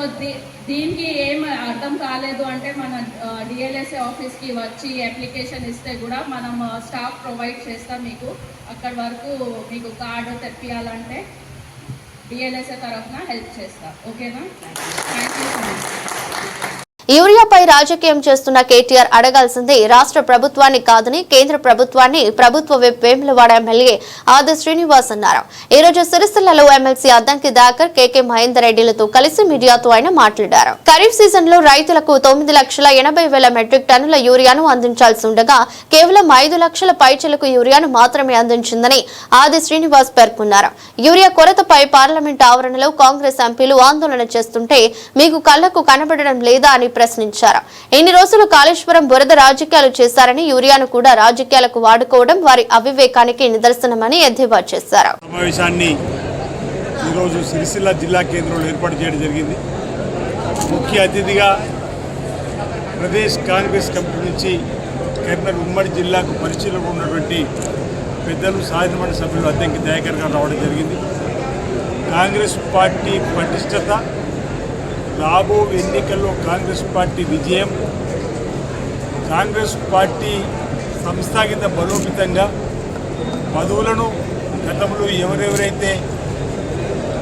దీనికి ఏం అర్థం కాలేదు అంటే మన డిఎల్ఎస్ఏ ఆఫీస్కి వచ్చి అప్లికేషన్ ఇస్తే కూడా మనం స్టాఫ్ ప్రొవైడ్ చేస్తాం మీకు. అక్కడి వరకు మీకు కార్డు తెప్పియాలంటే డిఎల్ఎస్ఏ తరఫున హెల్ప్ చేస్తాం. ఓకేనా? Thank you so much. యూరియాపై రాజకీయం చేస్తున్న కేటీఆర్ అడగాల్సింది రాష్ట్ర ప్రభుత్వాన్ని కాదని కేంద్ర ప్రభుత్వాన్ని. ప్రభుత్వ విప్ వేములవాడ ఎమ్మెల్యే ఆది శ్రీనివాస్ అన్నారు. ఈ రోజు సిరిసిల్లలో ఎమ్మెల్సీ అద్దంకి దాకర్, కేకే మహేందర్ రెడ్డిలతో కలిసి మీడియాతో ఆయన మాట్లాడారు. ఖరీఫ్ సీజన్ లో రైతులకు 9,80,000 మెట్రిక్ టన్నుల యూరియాను అందించాల్సి ఉండగా కేవలం 5 లక్షల పైచలకు యూరియాను మాత్రమే అందించిందని ఆది శ్రీనివాస్ పేర్కొన్నారు. యూరియా కొరతపై పార్లమెంట్ ఆవరణలో కాంగ్రెస్ ఎంపీలు ఆందోళన చేస్తుంటే మీకు కళ్లకు కనబడడం లేదా అని ప్రశ్నించారు. ఇన్ని రోజులు కాళేశ్వరం బురద రాజకీయాలు చేశారని యూరియాను కూడా రాజకీయాలకు వాడుకోవడం వారి అవివేకానికి నిదర్శనమని ఎద్దేవా చేశారు. సమావేశాన్ని ఈరోజు సిరిసిల్ల జిల్లా కేంద్రంలో ఏర్పాటు చేయడం జరిగింది. ముఖ్య అతిథిగా ప్రదేశ్ కాంగ్రెస్ కమిటీ నుంచి కరీంనగర్ ఉమ్మడి జిల్లాకు పరిశీలనలో ఉన్నటువంటి పెద్దలు శాసనమండలి సభ్యులు అద్దంకి దయాకర్ గారు రావడం జరిగింది. కాంగ్రెస్ పార్టీ పటిష్టత, రాబో ఎన్నికల్లో కాంగ్రెస్ పార్టీ విజయం, కాంగ్రెస్ పార్టీ సంస్థాగత బలోపేతంగా పదవులను గతంలో ఎవరెవరైతే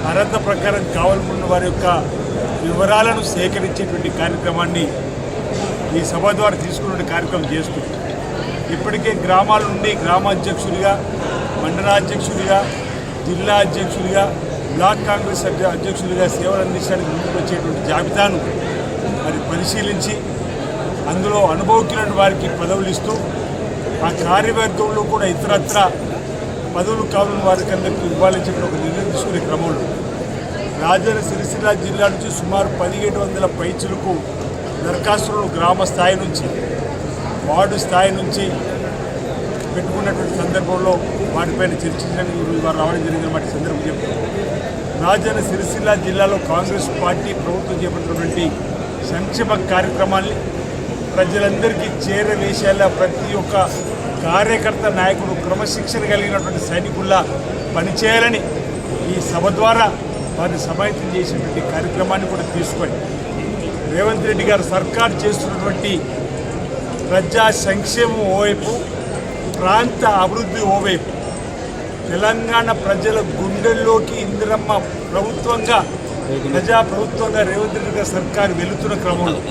అర్హత ప్రకారం కావాలనుకున్న వారి యొక్క వివరాలను సేకరించేటువంటి కార్యక్రమాన్ని ఈ సభ ద్వారా తీసుకునే కార్యక్రమం చేస్తుంది. ఇప్పటికే గ్రామాల నుండి గ్రామాధ్యక్షుడిగా, మండలాధ్యక్షుడిగా, జిల్లా అధ్యక్షుడిగా, బ్లాక్ కాంగ్రెస్ అధ్యక్షుడిగా సేవలు అందించడానికి ముందుకు వచ్చేటువంటి జాబితాను మరి పరిశీలించి అందులో అనుభవజ్ఞులైన వారికి పదవులు ఇస్తూ ఆ కార్యవర్గంలో కూడా ఇతరత్ర పదవులు కావాలని వారికి అందరికీ ఇవ్వాలని చెప్పి ఒక నిర్ణయం తీసుకునే క్రమంలో రాజన్న సిరిసిల్ల జిల్లా నుంచి సుమారు 1700 పైచులకు దరఖాస్తులను గ్రామ స్థాయి నుంచి వార్డు స్థాయి నుంచి పెట్టుకున్నటువంటి సందర్భంలో వాటిపైన చర్చించడానికి వారు రావడం జరిగిన సందర్భం చెప్తారు. రాజన్న సిరిసిల్ల జిల్లాలో కాంగ్రెస్ పార్టీ ప్రభుత్వం చేపట్టినటువంటి సంక్షేమ కార్యక్రమాల్ని ప్రజలందరికీ చేరవేసేలా ప్రతి ఒక్క కార్యకర్త నాయకుడు క్రమశిక్షణ కలిగినటువంటి సైనికుల్లా పనిచేయాలని ఈ సభ ద్వారా వారిని సమాయత్తం చేసినటువంటి కార్యక్రమాన్ని కూడా తీసుకొని రేవంత్ రెడ్డి గారు సర్కారు చేస్తున్నటువంటి ప్రజా సంక్షేమం ఓవైపు, ప్రాంత అభివృద్ధి ఓవైపు, తెలంగాణ ప్రజల గుండెల్లోకి ఇందిరమ్మ ప్రభుత్వంగా ప్రజా ప్రభుత్వంగా రేవంత్ రెడ్డి గారి సర్కారు వెళుతున్న క్రమంలో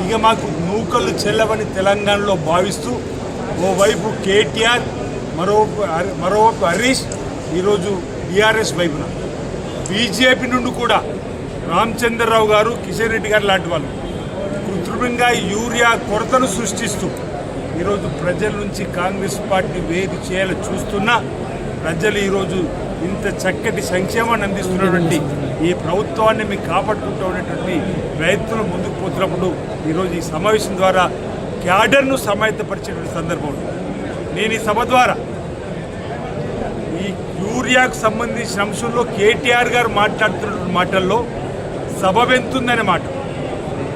ఇక మాకు నూకలు చెల్లవని తెలంగాణలో భావిస్తూ ఓవైపు కేటీఆర్, మరోవైపు హరీష్, ఈరోజు బీఆర్ఎస్ వైపున బీజేపీ నుండి కూడా రామచంద్రరావు గారు, కిషన్ రెడ్డి గారు లాంటి వాళ్ళు కృత్రిమంగా యూరియా కొరతను సృష్టిస్తూ ఈరోజు ప్రజల నుంచి కాంగ్రెస్ పార్టీ వేరు చేయాలని చూస్తున్నా ప్రజలు ఈరోజు ఇంత చక్కటి సంక్షేమాన్ని అందిస్తున్నటువంటి ఈ ప్రభుత్వాన్ని మీకు కాపాడుకుంటూ ఉన్నటువంటి రైతులు ముందుకు పోతున్నప్పుడు ఈరోజు ఈ సమావేశం ద్వారా క్యాడర్ను సమాయత్తపరిచేటువంటి సందర్భంలో నేను ఈ సభ ద్వారా ఈ యూరియాకు సంబంధించిన అంశంలో కేటీఆర్ గారు మాట్లాడుతున్న మాటల్లో సబబెంతుందనే మాట.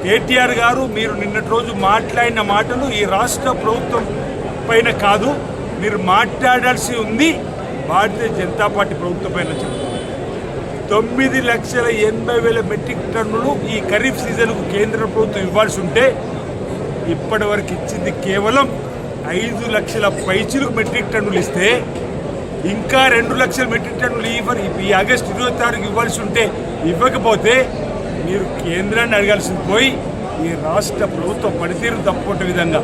కేటీఆర్ గారు మీరు నిన్నటి రోజు మాట్లాడిన మాటలు ఈ రాష్ట్ర ప్రభుత్వం పైన కాదు, మీరు మాట్లాడాల్సి ఉంది భారతీయ జనతా పార్టీ ప్రభుత్వం పైన. 9,80,000 మెట్రిక్ టన్నులు ఈ ఖరీఫ్ సీజన్కు కేంద్ర ప్రభుత్వం ఇవ్వాల్సి ఉంటే ఇప్పటి వరకు ఇచ్చింది కేవలం 5 లక్షల పైచిలకు మెట్రిక్ టన్నులు ఇస్తే ఇంకా 2 లక్షల మెట్రిక్ టన్నులు ఈ ఆగస్టు 26కి ఇవ్వాల్సి ఉంటే ఇవ్వకపోతే మీరు కేంద్రాన్ని అడగాల్సింది పోయి ఈ రాష్ట్ర ప్రభుత్వం పనితీరు తప్పుకునే విధంగా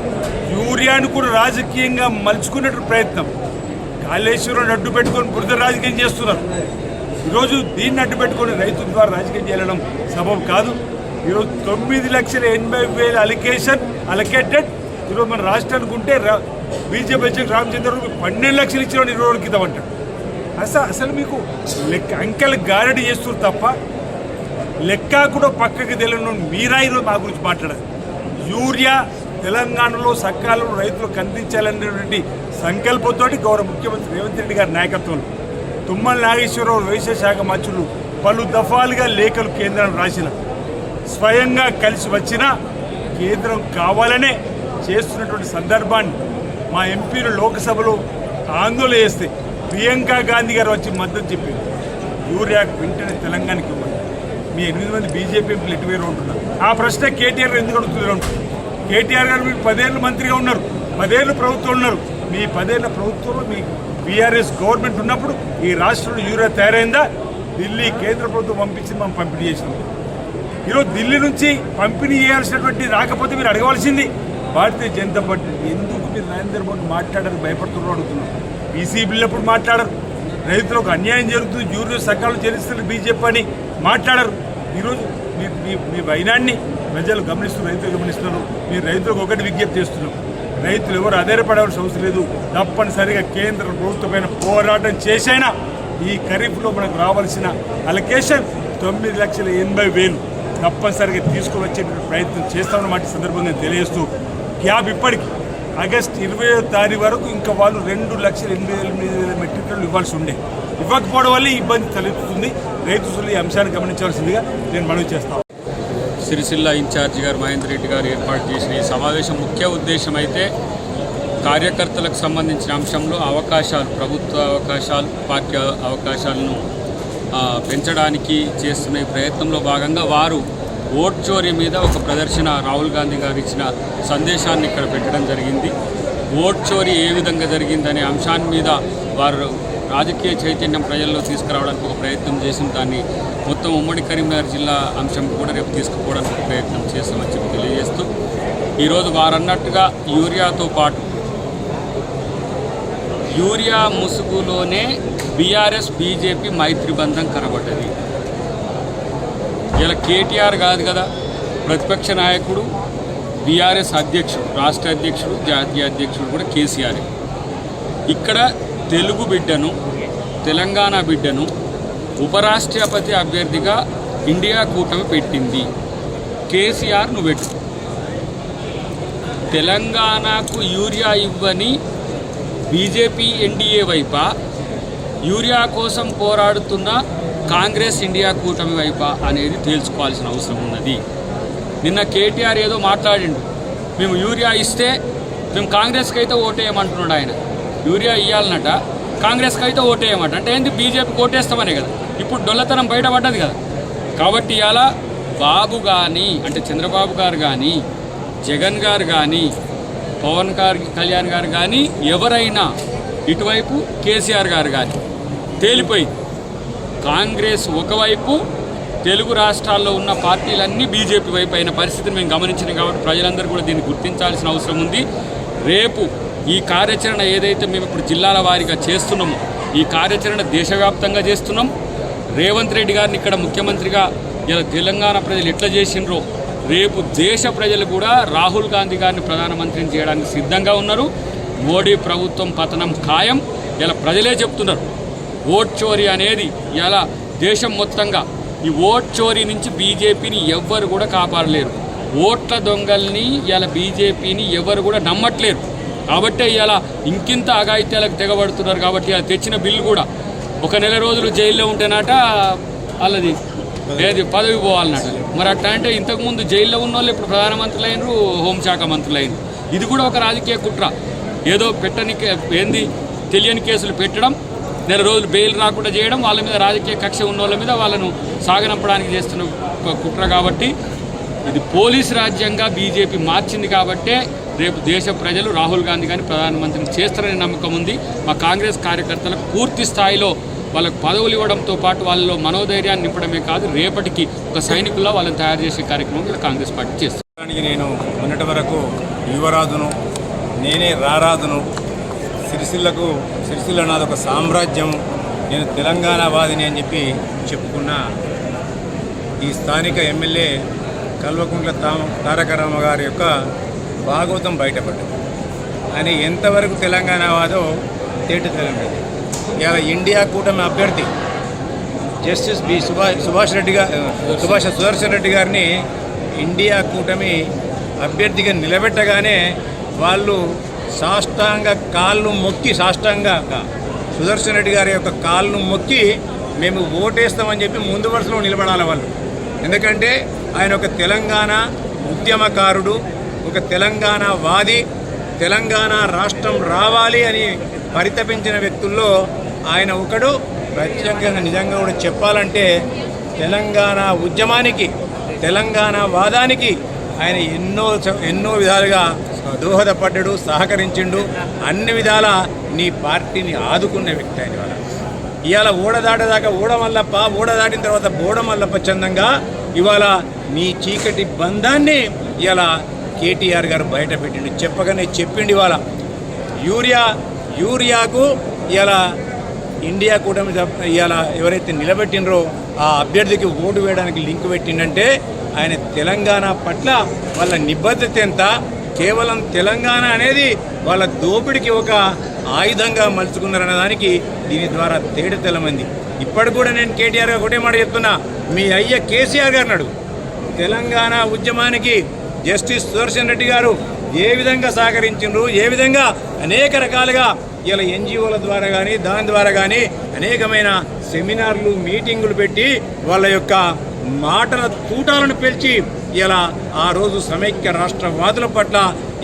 యూరియాను కూడా రాజకీయంగా మలుచుకునే ప్రయత్నం, కాళేశ్వరం అడ్డు పెట్టుకొని బురద రాజకీయం చేస్తున్నారు. ఈరోజు దీన్ని అడ్డు పెట్టుకొని రైతుల ద్వారా రాజకీయం చేయడం సబబు కాదు. ఈరోజు 9,80,000 అలొకేటెడ్ ఈరోజు మన రాష్ట్రానికి ఉంటే బీజేపీ అధ్యక్షుడు రామచంద్రరావు 12 లక్షలు ఇచ్చిన 20 రోజుల క్రితం అంటాడు. అసలు మీకు లెక్క అంకెలు గారడి చేస్తున్నారు తప్ప లెక్క కూడా పక్కకి తెలియని మీరా ఈరోజు మా గురించి మాట్లాడారు. యూరియా తెలంగాణలో సకాలంలో రైతులకు అందించాలనేటువంటి సంకల్పంతో గౌరవ ముఖ్యమంత్రి రేవంత్ రెడ్డి గారి నాయకత్వంలో తుమ్మల నాగేశ్వరరావు వ్యవసాయ శాఖ మంత్రులు పలు దఫాలుగా లేఖలు కేంద్రాన్ని రాసిన స్వయంగా కలిసి వచ్చిన కేంద్రం కావాలనే చేస్తున్నటువంటి సందర్భాన్ని మా ఎంపీలు లోక్సభలో ఆందోళన చేస్తే ప్రియాంక గాంధీ గారు వచ్చి మద్దతు చెప్పింది. యూరియాకు వెంటనే తెలంగాణకి ఇవ్వాలి. మీ 8 మంది బీజేపీ ఎంపీలు ఎటువేరు ఉంటున్నారు. ఆ ప్రశ్న కేటీఆర్ ఎందుకు అడుగుతున్నారు? కేటీఆర్ గారు మీరు 10 ఏళ్ళు మంత్రిగా ఉన్నారు, 10 ఏళ్ళు ప్రభుత్వం ఉన్నారు. మీ 10 ఏళ్ళ ప్రభుత్వంలో మీ బీఆర్ఎస్ గవర్నమెంట్ ఉన్నప్పుడు ఈ రాష్ట్రంలో యూరియా తయారైందా? ఢిల్లీ కేంద్ర ప్రభుత్వం పంపించి మనం పంపిణీ చేసినాం. ఈరోజు ఢిల్లీ నుంచి పంపిణీ చేయాల్సినటువంటి రాకపోతే మీరు అడగవలసింది భారతీయ జనతా పార్టీ. ఎందుకు మీరు నరేంద్ర మోడీ మాట్లాడడానికి భయపడుతున్నారు అడుగుతున్నారు. బీసీ బిల్లు ఎప్పుడు మాట్లాడరు, రైతులకు అన్యాయం జరుగుతుంది, యూరియా సకాలం చెల్లిస్తున్న బీజేపీ అని మాట్లాడరు. ఈరోజు మీ వైనాన్ని ప్రజలు గమనిస్తున్నారు, రైతులు గమనిస్తున్నారు. మీరు రైతులకు ఒకటి విజ్ఞప్తి చేస్తున్నారు, రైతులు ఎవరు ఆధారపడాల్సిన అవసరం లేదు. తప్పనిసరిగా కేంద్ర ప్రభుత్వమైన పోరాటం చేసైనా ఈ ఖరీఫ్లో మనకు రావాల్సిన అలొకేషన్ 9,80,000 తప్పనిసరిగా తీసుకువచ్చే ప్రయత్నం చేస్తామన్నమాట సందర్భంగా తెలియజేస్తూ క్యాబ్ ఇప్పటికి ఆగస్టు 20వ తారీఖు వరకు ఇంకా వాళ్ళు 2,80,000 మెట్రిక్ టన్నులు ఇవ్వాల్సి ఉండే. ఇవ్వకపోవడం వల్ల ఇబ్బంది తలెత్తుతుంది. రైతులు ఈ అంశాన్ని గమనించవలసిందిగా నేను మనవి చేస్తాను. సిరిసిల్ల ఇన్ఛార్జి గారు మహేందర్ రెడ్డి గారు ఏర్పాటు చేసిన ఈ సమావేశం ముఖ్య ఉద్దేశం అయితే కార్యకర్తలకు సంబంధించిన అంశంలో అవకాశాలు, ప్రభుత్వ అవకాశాలు, పార్టీ అవకాశాలను పెంచడానికి చేస్తున్న ఈ ప్రయత్నంలో భాగంగా వారు ఓట్ చోరీ మీద ఒక ప్రదర్శన రాహుల్ గాంధీ గారు ఇచ్చిన సందేశాన్ని ఇక్కడ పెట్టడం జరిగింది. ఓట్ చోరీ ఏ విధంగా జరిగిందనే అంశాన్ని మీద వారు రాజకీయ చైతన్యం ప్రజల్లో తీసుకురావడానికి ఒక ప్రయత్నం చేసిన దాన్ని మొత్తం ఉమ్మడి కరీంనగర్ జిల్లా అంశం కూడా రేపు తీసుకుపోవడానికి ఒక ప్రయత్నం చేస్తామని చెప్పి తెలియజేస్తూ ఈరోజు వారన్నట్టుగా యూరియాతో పాటు యూరియా ముసుగులోనే బీఆర్ఎస్ బీజేపీ మైత్రి బంధం కనబడ్డది. ఇలా కేటీఆర్ కాదు కదా ప్రతిపక్ష నాయకుడు, బీఆర్ఎస్ అధ్యక్షుడు, రాష్ట్ర అధ్యక్షుడు, జాతీయ అధ్యక్షుడు కూడా కేసీఆర్. ఇక్కడ తెలుగు బిడ్డను, తెలంగాణ బిడ్డను ఉపరాష్ట్రపతి అభ్యర్థిగా ఇండియా కూటమి పెట్టింది. కేసీఆర్ నువ్వు పెట్టు. తెలంగాణకు యూరియా ఇవ్వని బీజేపీ ఎన్డీఏ వైపా, యూరియా కోసం పోరాడుతున్న కాంగ్రెస్ ఇండియా కూటమి వైపా అనేది తేల్చుకోవాల్సిన అవసరం ఉన్నది. నిన్న కేటీఆర్ ఏదో మాట్లాడిండు, మేము యూరియా ఇస్తే మేము కాంగ్రెస్కి అయితే ఓటేయమంటున్నాడు ఆయన. యూరియా ఇవ్వాలన్నట, కాంగ్రెస్కి అయితే ఓటేయమంట. అంటే ఏంటి, బీజేపీకి ఓటేస్తామనే కదా. ఇప్పుడు డొల్లతనం బయటపడ్డది కదా. కాబట్టి ఇలా బాబు కానీ, అంటే చంద్రబాబు గారు కానీ, జగన్ గారు కానీ, పవన్ కళ్యాణ్ గారు కానీ, ఎవరైనా ఇటువైపు కేసీఆర్ గారు కానీ తేలిపోయింది. కాంగ్రెస్ ఒకవైపు, తెలుగు రాష్ట్రాల్లో ఉన్న పార్టీలన్నీ బీజేపీ వైపు అయిన పరిస్థితిని మేము గమనించినాం. కాబట్టి ప్రజలందరూ కూడా దీన్ని గుర్తించాల్సిన అవసరం ఉంది. రేపు ఈ కార్యాచరణ ఏదైతే మేము ఇప్పుడు జిల్లాల వారీగా చేస్తున్నామో, ఈ కార్యాచరణ దేశవ్యాప్తంగా చేస్తున్నాం. రేవంత్ రెడ్డి గారిని ఇక్కడ ముఖ్యమంత్రిగా ఇలా తెలంగాణ ప్రజలు ఎట్లా చేసినరో, రేపు దేశ ప్రజలు కూడా రాహుల్ గాంధీ గారిని ప్రధానమంత్రిని చేయడానికి సిద్ధంగా ఉన్నారు. మోడీ ప్రభుత్వం పతనం ఖాయం. ఇలా ప్రజలే చెప్తున్నారు. ఓట్ చోరీ అనేది ఇలా దేశం మొత్తంగా, ఈ ఓట్ చోరీ నుంచి బీజేపీని ఎవ్వరు కూడా కాపాడలేరు. ఓట్ల దొంగల్ని ఇలా బీజేపీని ఎవరు కూడా నమ్మట్లేరు. కాబట్టి ఇలా ఇంకింత అఘాయిత్యాలకు తెగబడుతున్నారు. కాబట్టి ఇలా తెచ్చిన బిల్లు కూడా ఒక నెల రోజులు జైల్లో ఉంటేనట వాళ్ళది ఏది పదవి పోవాలన్నట. మరి అట్లా అంటే ఇంతకుముందు జైల్లో ఉన్న వాళ్ళు ఇప్పుడు ప్రధానమంత్రులు అయినరు, హోంశాఖ మంత్రులు అయినరు. ఇది కూడా ఒక రాజకీయ కుట్ర. ఏదో ఏంది తెలియని కేసులు పెట్టడం, నెల రోజులు బెయిల్ రాకుండా చేయడం, వాళ్ళ మీద రాజకీయ కక్ష ఉన్న వాళ్ళ మీద వాళ్ళను సాగనంపడానికి చేస్తున్న కుట్ర. కాబట్టి ఇది పోలీస్ రాజ్యంగా బీజేపీ మార్చింది. కాబట్టే రేపు దేశ ప్రజలు రాహుల్ గాంధీ గారిని ప్రధానమంత్రిని చేస్తారనే నమ్మకం ఉంది. మా కాంగ్రెస్ కార్యకర్తలకు పూర్తి స్థాయిలో వాళ్ళకు పదవులు ఇవ్వడంతో పాటు వాళ్ళలో మనోధైర్యాన్ని నింపడమే కాదు, రేపటికి ఒక సైనికుల్లో వాళ్ళని తయారు చేసే కార్యక్రమం ఇలా కాంగ్రెస్ పార్టీ చేస్తుంది. నేను మొన్నటి వరకు యువరాజును, నేనే రారాజును, సిరిసిల్ల నాదొక సామ్రాజ్యం, నేను తెలంగాణ వాదిని అని చెప్పి చెప్పుకున్న ఈ స్థానిక ఎమ్మెల్యే కల్వకుంట్ల తారక రామ గారి యొక్క భాగవతం బయటపడ్డది. ఆయన ఎంతవరకు తెలంగాణ వాదో తేటతెల్లండి. ఇవాళ ఇండియా కూటమి అభ్యర్థి జస్టిస్ బి సుదర్శన్ రెడ్డి గారిని ఇండియా కూటమి అభ్యర్థిగా నిలబెట్టగానే వాళ్ళు సాష్టాంగ సుదర్శన్ రెడ్డి గారి యొక్క కాళ్ళు మొక్కి మేము ఓటేస్తామని చెప్పి ముందు వరుసలో నిలబడాలి వాళ్ళు. ఎందుకంటే ఆయన ఒక తెలంగాణ ఉద్యమకారుడు, ఒక తెలంగాణ వాది, తెలంగాణ రాష్ట్రం రావాలి అని పరితపించిన వ్యక్తుల్లో ఆయన ఒకడు. ప్రత్యేకంగా నిజంగా కూడా చెప్పాలంటే తెలంగాణ ఉద్యమానికి, తెలంగాణ వాదానికి ఆయన ఎన్నో విధాలుగా దోహదపడ్డాడు, సహకరించిండు. అన్ని విధాల నీ పార్టీని ఆదుకున్న వ్యక్తి ఆయన. ఇవాళ ఓడదాటదాకా ఓడమల్లప్ప, ఓడదాటిన తర్వాత బోడమల్లప్ప చందంగా ఇవాళ నీ చీకటి బంధాన్ని ఇవాళ కేటీఆర్ గారు బయట పెట్టిండు. చెప్పగానే చెప్పిండు. ఇవాళ యూరియాకు ఇవాళ ఇండియా కూటమి ఇవాళ ఎవరైతే నిలబెట్టినరో ఆ అభ్యర్థికి ఓటు వేయడానికి లింక్ పెట్టిండంటే ఆయన తెలంగాణ పట్ల వాళ్ళ నిబద్ధత ఎంత, కేవలం తెలంగాణ అనేది వాళ్ళ దోపిడికి ఒక ఆయుధంగా మలుచుకున్నారనే దానికి దీని ద్వారా తేటతెల్లమైంది. ఇప్పటికి కూడా నేను కేటీఆర్ గారు ఒకటే మాట చెప్తున్నా, మీ అయ్య కేసీఆర్ గారు నాడు తెలంగాణ ఉద్యమానికి జస్టిస్ సుదర్శన్ రెడ్డి గారు ఏ విధంగా సహకరించారు, ఏ విధంగా అనేక రకాలుగా ఇలా ఎన్జిఓల ద్వారా కానీ దాని ద్వారా కానీ అనేకమైన సెమినార్లు, మీటింగులు పెట్టి వాళ్ళ యొక్క మాటల తూటాలను పెంచి ఇలా ఆ రోజు సమైక్య రాష్ట్రవాదుల పట్ల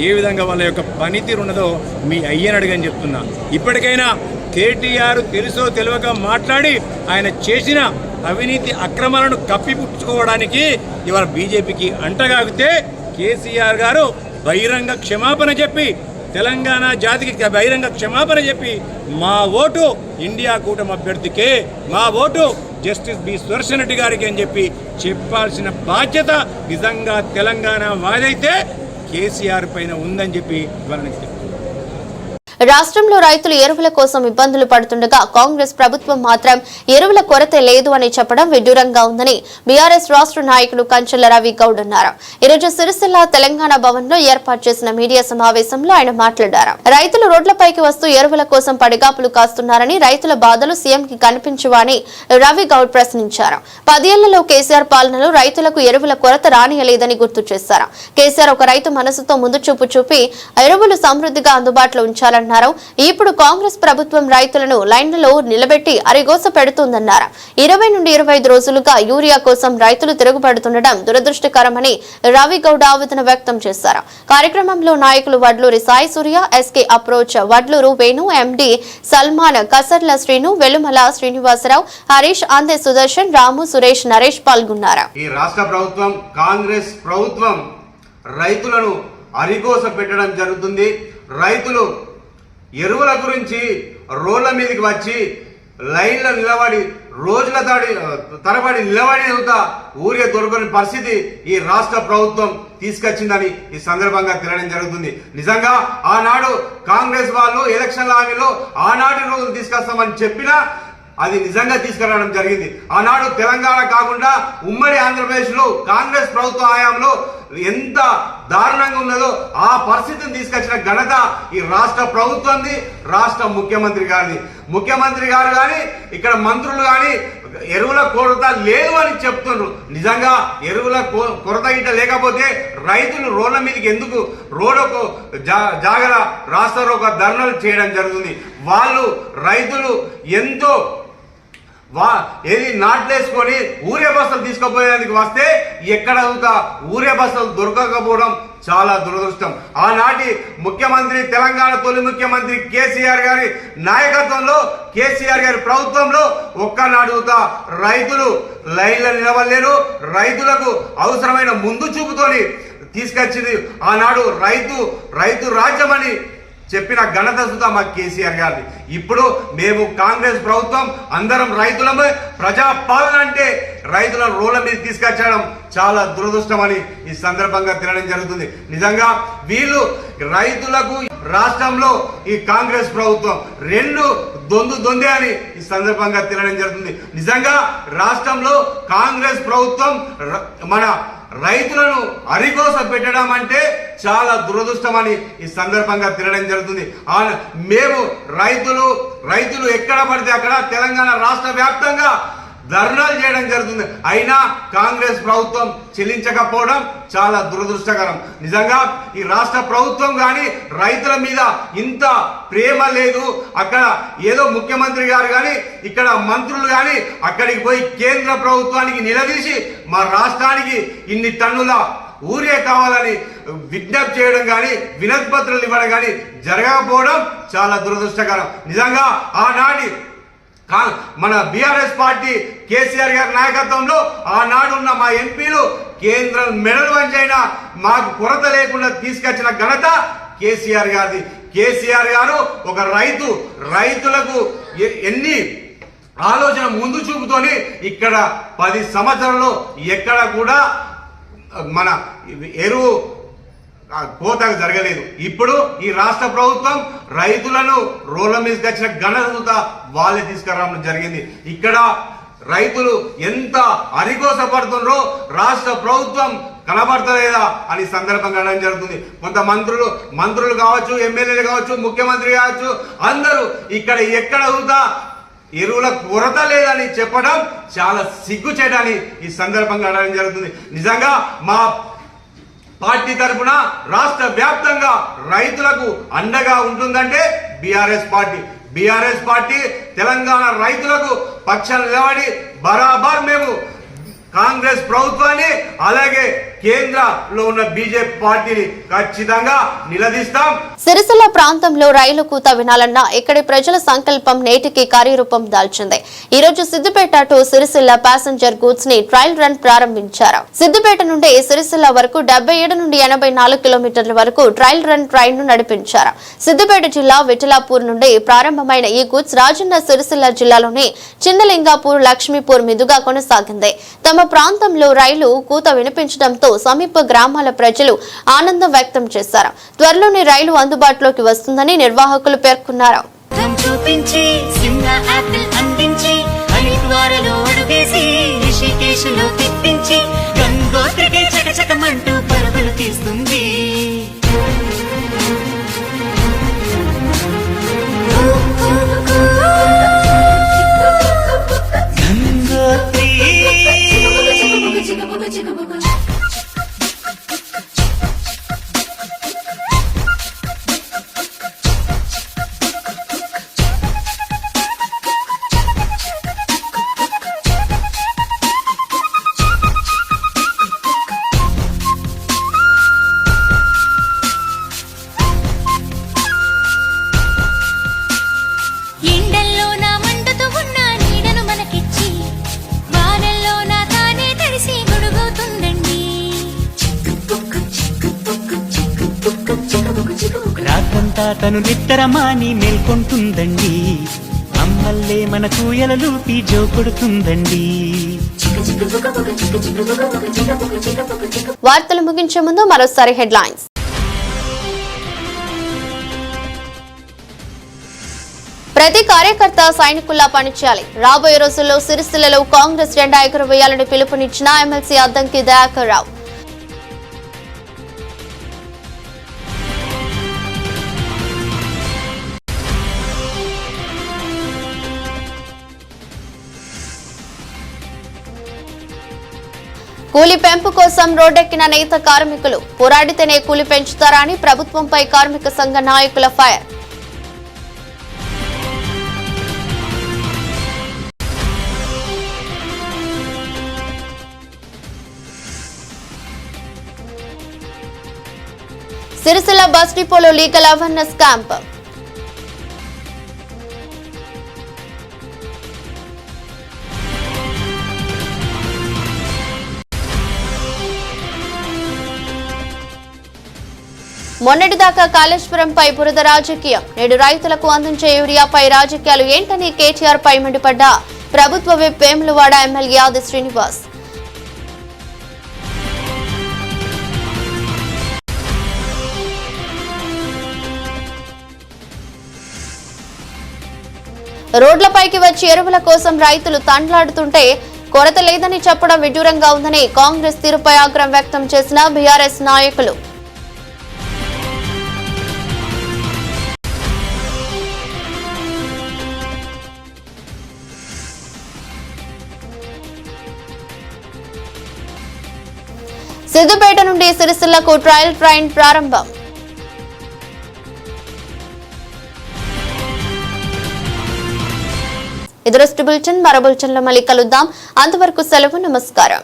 ఏ విధంగా వాళ్ళ యొక్క పనితీరు ఉన్నదో మీ అయ్యని అడిగని చెప్తున్నా. ఇప్పటికైనా కేటీఆర్ తెలుసో తెలియక మాట్లాడి ఆయన చేసిన అవినీతి అక్రమాలను కప్పిపుచ్చుకోవడానికి ఇవాళ బీజేపీకి అంటగాగితే కేసీఆర్ గారు బహిరంగ క్షమాపణ చెప్పి, తెలంగాణ జాతికి బహిరంగ క్షమాపణ చెప్పి మా ఓటు ఇండియా కూటమి అభ్యర్థికే, మా ఓటు జస్టిస్ బి సుదర్శన్ రెడ్డి గారికి అని చెప్పి చెప్పాల్సిన బాధ్యత నిజంగా తెలంగాణ వాదైతే కేసీఆర్ పైన ఉందని చెప్పి ఇవాళ రాష్ట్రంలో రైతులు ఎరువుల కోసం ఇబ్బందులు పడుతుండగా కాంగ్రెస్ ప్రభుత్వం మాత్రం ఎరువుల కొరత లేదు అని చెప్పడం విడ్డూరంగా ఉందని బీఆర్ఎస్ రాష్ట్ర నాయకులు కంచెల రవి గౌడ్ అన్నారు. ఈరోజు సిరిసిల్ల తెలంగాణ భవన్ లో ఏర్పాటు చేసిన మీడియా సమావేశంలో ఆయన మాట్లాడారు. రైతులు రోడ్లపైకి వస్తూ ఎరువుల కోసం పడిగాపులు కాస్తున్నారని, రైతుల బాధలు సీఎంకి కనిపించవా అని రవి గౌడ్ ప్రశ్నించారు. 10 ఏళ్లలో కేసీఆర్ పాలనలో రైతులకు ఎరువుల కొరత రానియలేదని గుర్తు చేశారు. కేసీఆర్ ఒక రైతు మనసుతో ముందు చూపు చూపి ఎరువులు సమృద్ధిగా అందుబాటులో ఉంచాలన్నారు. ఇప్పుడు కాంగ్రెస్ ప్రభుత్వం రైతులను లైన్లలో నిలబెట్టి అరిగోస పెడుతుందన్నారు. 20 నుండి 25 రోజులుగా యూరియా కోసం రైతులు తిరుగుబడుతుండడం దురదృష్టకరమని రవి గౌడ్ ఆవేదన వ్యక్తం చేశారు. కార్యక్రమంలో నాయకులు వడ్లూరి సాయి సూర్య, ఎస్కే అప్రోచ్, వడ్లూరు వేణు, ఎండి సల్మాన్, కసర్ల శ్రీను, వెలుమల శ్రీనివాసరావు, హరీష్, అందే సుదర్శన్, రాము, సురేష్, నరేష్ పాల్గొన్నారు. ఈ రాష్ట్ర ప్రభుత్వం, కాంగ్రెస్ ప్రభుత్వం రైతులను అరిగోస పెట్టడం జరుగుతుంది. రైతులు ఎరువుల గురించి రోడ్ల మీదకి వచ్చి లైన్లో నిలబడి రోజుల తరబడి నిలబడి ఊరే దొరకని పరిస్థితి ఈ రాష్ట్ర ప్రభుత్వం తీసుకొచ్చిందని ఈ సందర్భంగా తెలియడం జరుగుతుంది. నిజంగా ఆనాడు కాంగ్రెస్ వాళ్ళు ఎలక్షన్ల హామీలో ఆనాటి రోజులు తీసుకొస్తామని చెప్పినా అది నిజంగా తీసుకురావడం జరిగింది. ఆనాడు తెలంగాణ కాకుండా ఉమ్మడి ఆంధ్రప్రదేశ్ లో కాంగ్రెస్ ప్రభుత్వ హయాంలో ఎంత దారుణంగా ఉన్నదో ఆ పరిస్థితిని తీసుకొచ్చిన ఘనత ఈ రాష్ట్ర ప్రభుత్వంది, రాష్ట్ర ముఖ్యమంత్రి గారిది. ముఖ్యమంత్రి గారు కానీ ఇక్కడ మంత్రులు కానీ ఎరువుల కొరత లేదు అని చెప్తున్నారు. నిజంగా ఎరువుల కొరత ఇట లేకపోతే రైతులు రోడ్ల మీదకి ఎందుకు రోడ్డుకు జాగర రాష్ట్రంలో ఒక ధర్నాలు చేయడం జరుగుతుంది. వాళ్ళు రైతులు ఎంతో ఏది నాట్లేసుకొని ఊరే బస్సులు తీసుకుపోయేందుకు వస్తే ఎక్కడ ఊరే బస్సులు దొరకకపోవడం చాలా దురదృష్టం. ఆనాటి ముఖ్యమంత్రి, తెలంగాణ తొలి ముఖ్యమంత్రి కేసీఆర్ గారి నాయకత్వంలో, కేసీఆర్ గారి ప్రభుత్వంలో ఒక్కనాడుగుతా రైతులు లైన్లో నిలవలేరు. రైతులకు అవసరమైన ముందు చూపుతోని తీసుకొచ్చింది ఆనాడు రైతు రాజ్యమని చెప్పిన ఘనత సుతా మా కేసీఆర్ గారిది. ఇప్పుడు మేము కాంగ్రెస్ ప్రభుత్వం అందరం రైతులమే, ప్రజాపాలన అంటే రైతులను రోడ్ల మీద తీసుకొచ్చడం చాలా దురదృష్టం అని ఈ సందర్భంగా తెలియడం జరుగుతుంది. నిజంగా వీళ్ళు రైతులకు రాష్ట్రంలో ఈ కాంగ్రెస్ ప్రభుత్వం రెండు దొందే అని ఈ సందర్భంగా తెలియడం జరుగుతుంది. నిజంగా రాష్ట్రంలో కాంగ్రెస్ ప్రభుత్వం మన రైతులను అరిగోస పెట్టడం అంటే చాలా దురదృష్టమని ఈ సందర్భంగా తెలియడం జరుగుతుంది. మేము రైతులు ఎక్కడ పడితే అక్కడ తెలంగాణ రాష్ట్ర వ్యాప్తంగా ధర్నాలు చేయడం జరుగుతుంది. అయినా కాంగ్రెస్ ప్రభుత్వం చెల్లించకపోవడం చాలా దురదృష్టకరం. నిజంగా ఈ రాష్ట్ర ప్రభుత్వం కానీ రైతుల మీద ఇంత ప్రేమ లేదు. అక్కడ ఏదో ముఖ్యమంత్రి గారు కానీ ఇక్కడ మంత్రులు కానీ అక్కడికి పోయి కేంద్ర ప్రభుత్వానికి నిలదీసి మా రాష్ట్రానికి ఇన్ని టన్నుల ఊరే కావాలని విజ్ఞప్తి చేయడం కానీ వినతి పత్రాలు ఇవ్వడం కానీ జరగకపోవడం చాలా దురదృష్టకరం. నిజంగా ఆనాటి మన బీఆర్ఎస్ పార్టీ కేసీఆర్ గారి నాయకత్వంలో ఆనాడున్న మా ఎంపీలు కేంద్రం మెడలు వంచైనా మాకు కొరత లేకుండా తీసుకొచ్చిన ఘనత కేసీఆర్ గారిది. కేసీఆర్ గారు ఒక రైతులకు ఎన్ని ఆలోచన ముందు చూపుతోని ఇక్కడ 10 సంవత్సరాల్లో ఎక్కడ కూడా మన ఎరువు కోత జరగలేదు. ఇప్పుడు ఈ రాష్ట్ర ప్రభుత్వం రైతులను రోడ్ల మీదకి వచ్చిన ఘనత వాళ్ళే తీసుకురావడం జరిగింది. ఇక్కడ రైతులు ఎంత అరిగోస పడుతుండ్రో రాష్ట్ర ప్రభుత్వం కనబడతలేదా అని సందర్భంగా అనడం జరుగుతుంది. కొంత మంత్రులు కావచ్చు, ఎమ్మెల్యేలు కావచ్చు, ముఖ్యమంత్రి కావచ్చు, అందరూ ఇక్కడ ఎక్కడ ఎరువుల కొరత లేదని చెప్పడం చాలా సిగ్గుచేటని ఈ సందర్భంగా అనడం జరుగుతుంది. నిజంగా మా పార్టీ తరఫున రాష్ట్ర వ్యాప్తంగా రైతులకు అండగా ఉంటుందంటే బీఆర్ఎస్ పార్టీ తెలంగాణ రైతులకు పక్షాన నిలబడి బరాబర్ మేము కాంగ్రెస్ ప్రభుత్వాన్ని అలాగే కేంద్రంలో ఉన్న బీజేపీ పార్టీని ఖచ్చితంగా నిలదీస్తాం. సిరిసిల్ల ప్రాంతంలో రైలు కూత వినాలన్న ఇక్కడి ప్రజల సంకల్పం నేటికి కార్యరూపం దాల్చింది. ఈ రోజు Siddipet to Sircilla passenger goods ని ట్రయల్ రన్ ప్రారంభించారు. సిద్దిపేట నుండి సిరిసిల్ల వరకు 77 నుండి 84 కిలోమీటర్ల వరకు ట్రయల్ రన్ ట్రైన్ ను నడిపించారు. సిద్దిపేట జిల్లా విఠలాపూర్ నుండి ప్రారంభమైన ఈ గూడ్స్ రాజన్న సిరిసిల్ల జిల్లాలోని చిన్నలింగాపూర్, లక్ష్మీపూర్ మీదుగా కొనసాగింది. తమ ప్రాంతంలో రైలు కూత వినిపించడంతో రావడంతో సమీప గ్రామాల ప్రజలు ఆనందం వ్యక్తం చేశారు. త్వరలోనే రైలు అందుబాటులోకి వస్తుందని నిర్వాహకులు పేర్కొన్నారు. రాత్రంతా తను నిద్రమాని మేల్కొంటుందండి. అమ్మల్లే మన కూయలలూపి జో కొడుతుందండి. వార్తలు ముగించే ముందు మరోసారి హెడ్లైన్స్. ప్రతి కార్యకర్త సైనికుల్లా పనిచేయాలి. రాబోయే రోజుల్లో సిరిసిల్లలో కాంగ్రెస్ జెండా ఎగురవేయాలని పిలుపునిచ్చిన ఎమ్మెల్సీ అద్దంకి దయాకర్ రావు. కూలీ పెంపు కోసం రోడ్డెక్కిన నేత కార్మికులు. పోరాడితేనే కూలీ పెంచుతారా అని ప్రభుత్వంపై కార్మిక సంఘ నాయకుల ఫైర్. సిరిసిల్ల బస్ డిపోలో లీగల్ అవేర్నెస్ క్యాంప్. మొన్నటిదాకా కాళేశ్వరంపై బురద రాజకీయం. నేడు రైతులకు అందించే యూరియాపై రాజకీయాలు ఏంటని కేటీఆర్ పై మండిపడ్డ ప్రభుత్వ విప్ వేములవాడ ఎమ్మెల్యే ఆది శ్రీనివాస్. రోడ్లపైకి వచ్చి ఎరువుల కోసం రైతులు తండ్లాడుతుంటే కొరత లేదని చెప్పడం విడ్డూరంగా ఉందని కాంగ్రెస్ తీరుపై ఆగ్రహం వ్యక్తం చేసిన బీఆర్ఎస్ నాయకులు. సిద్దిపేట నుండి సిరిసిల్లకు ట్రయల్ ట్రైన్ ప్రారంభం. ఇది బులెటిన్. మరో బులెటిన్లో మళ్ళీ కలుద్దాం. అంతవరకు సెలవు. నమస్కారం.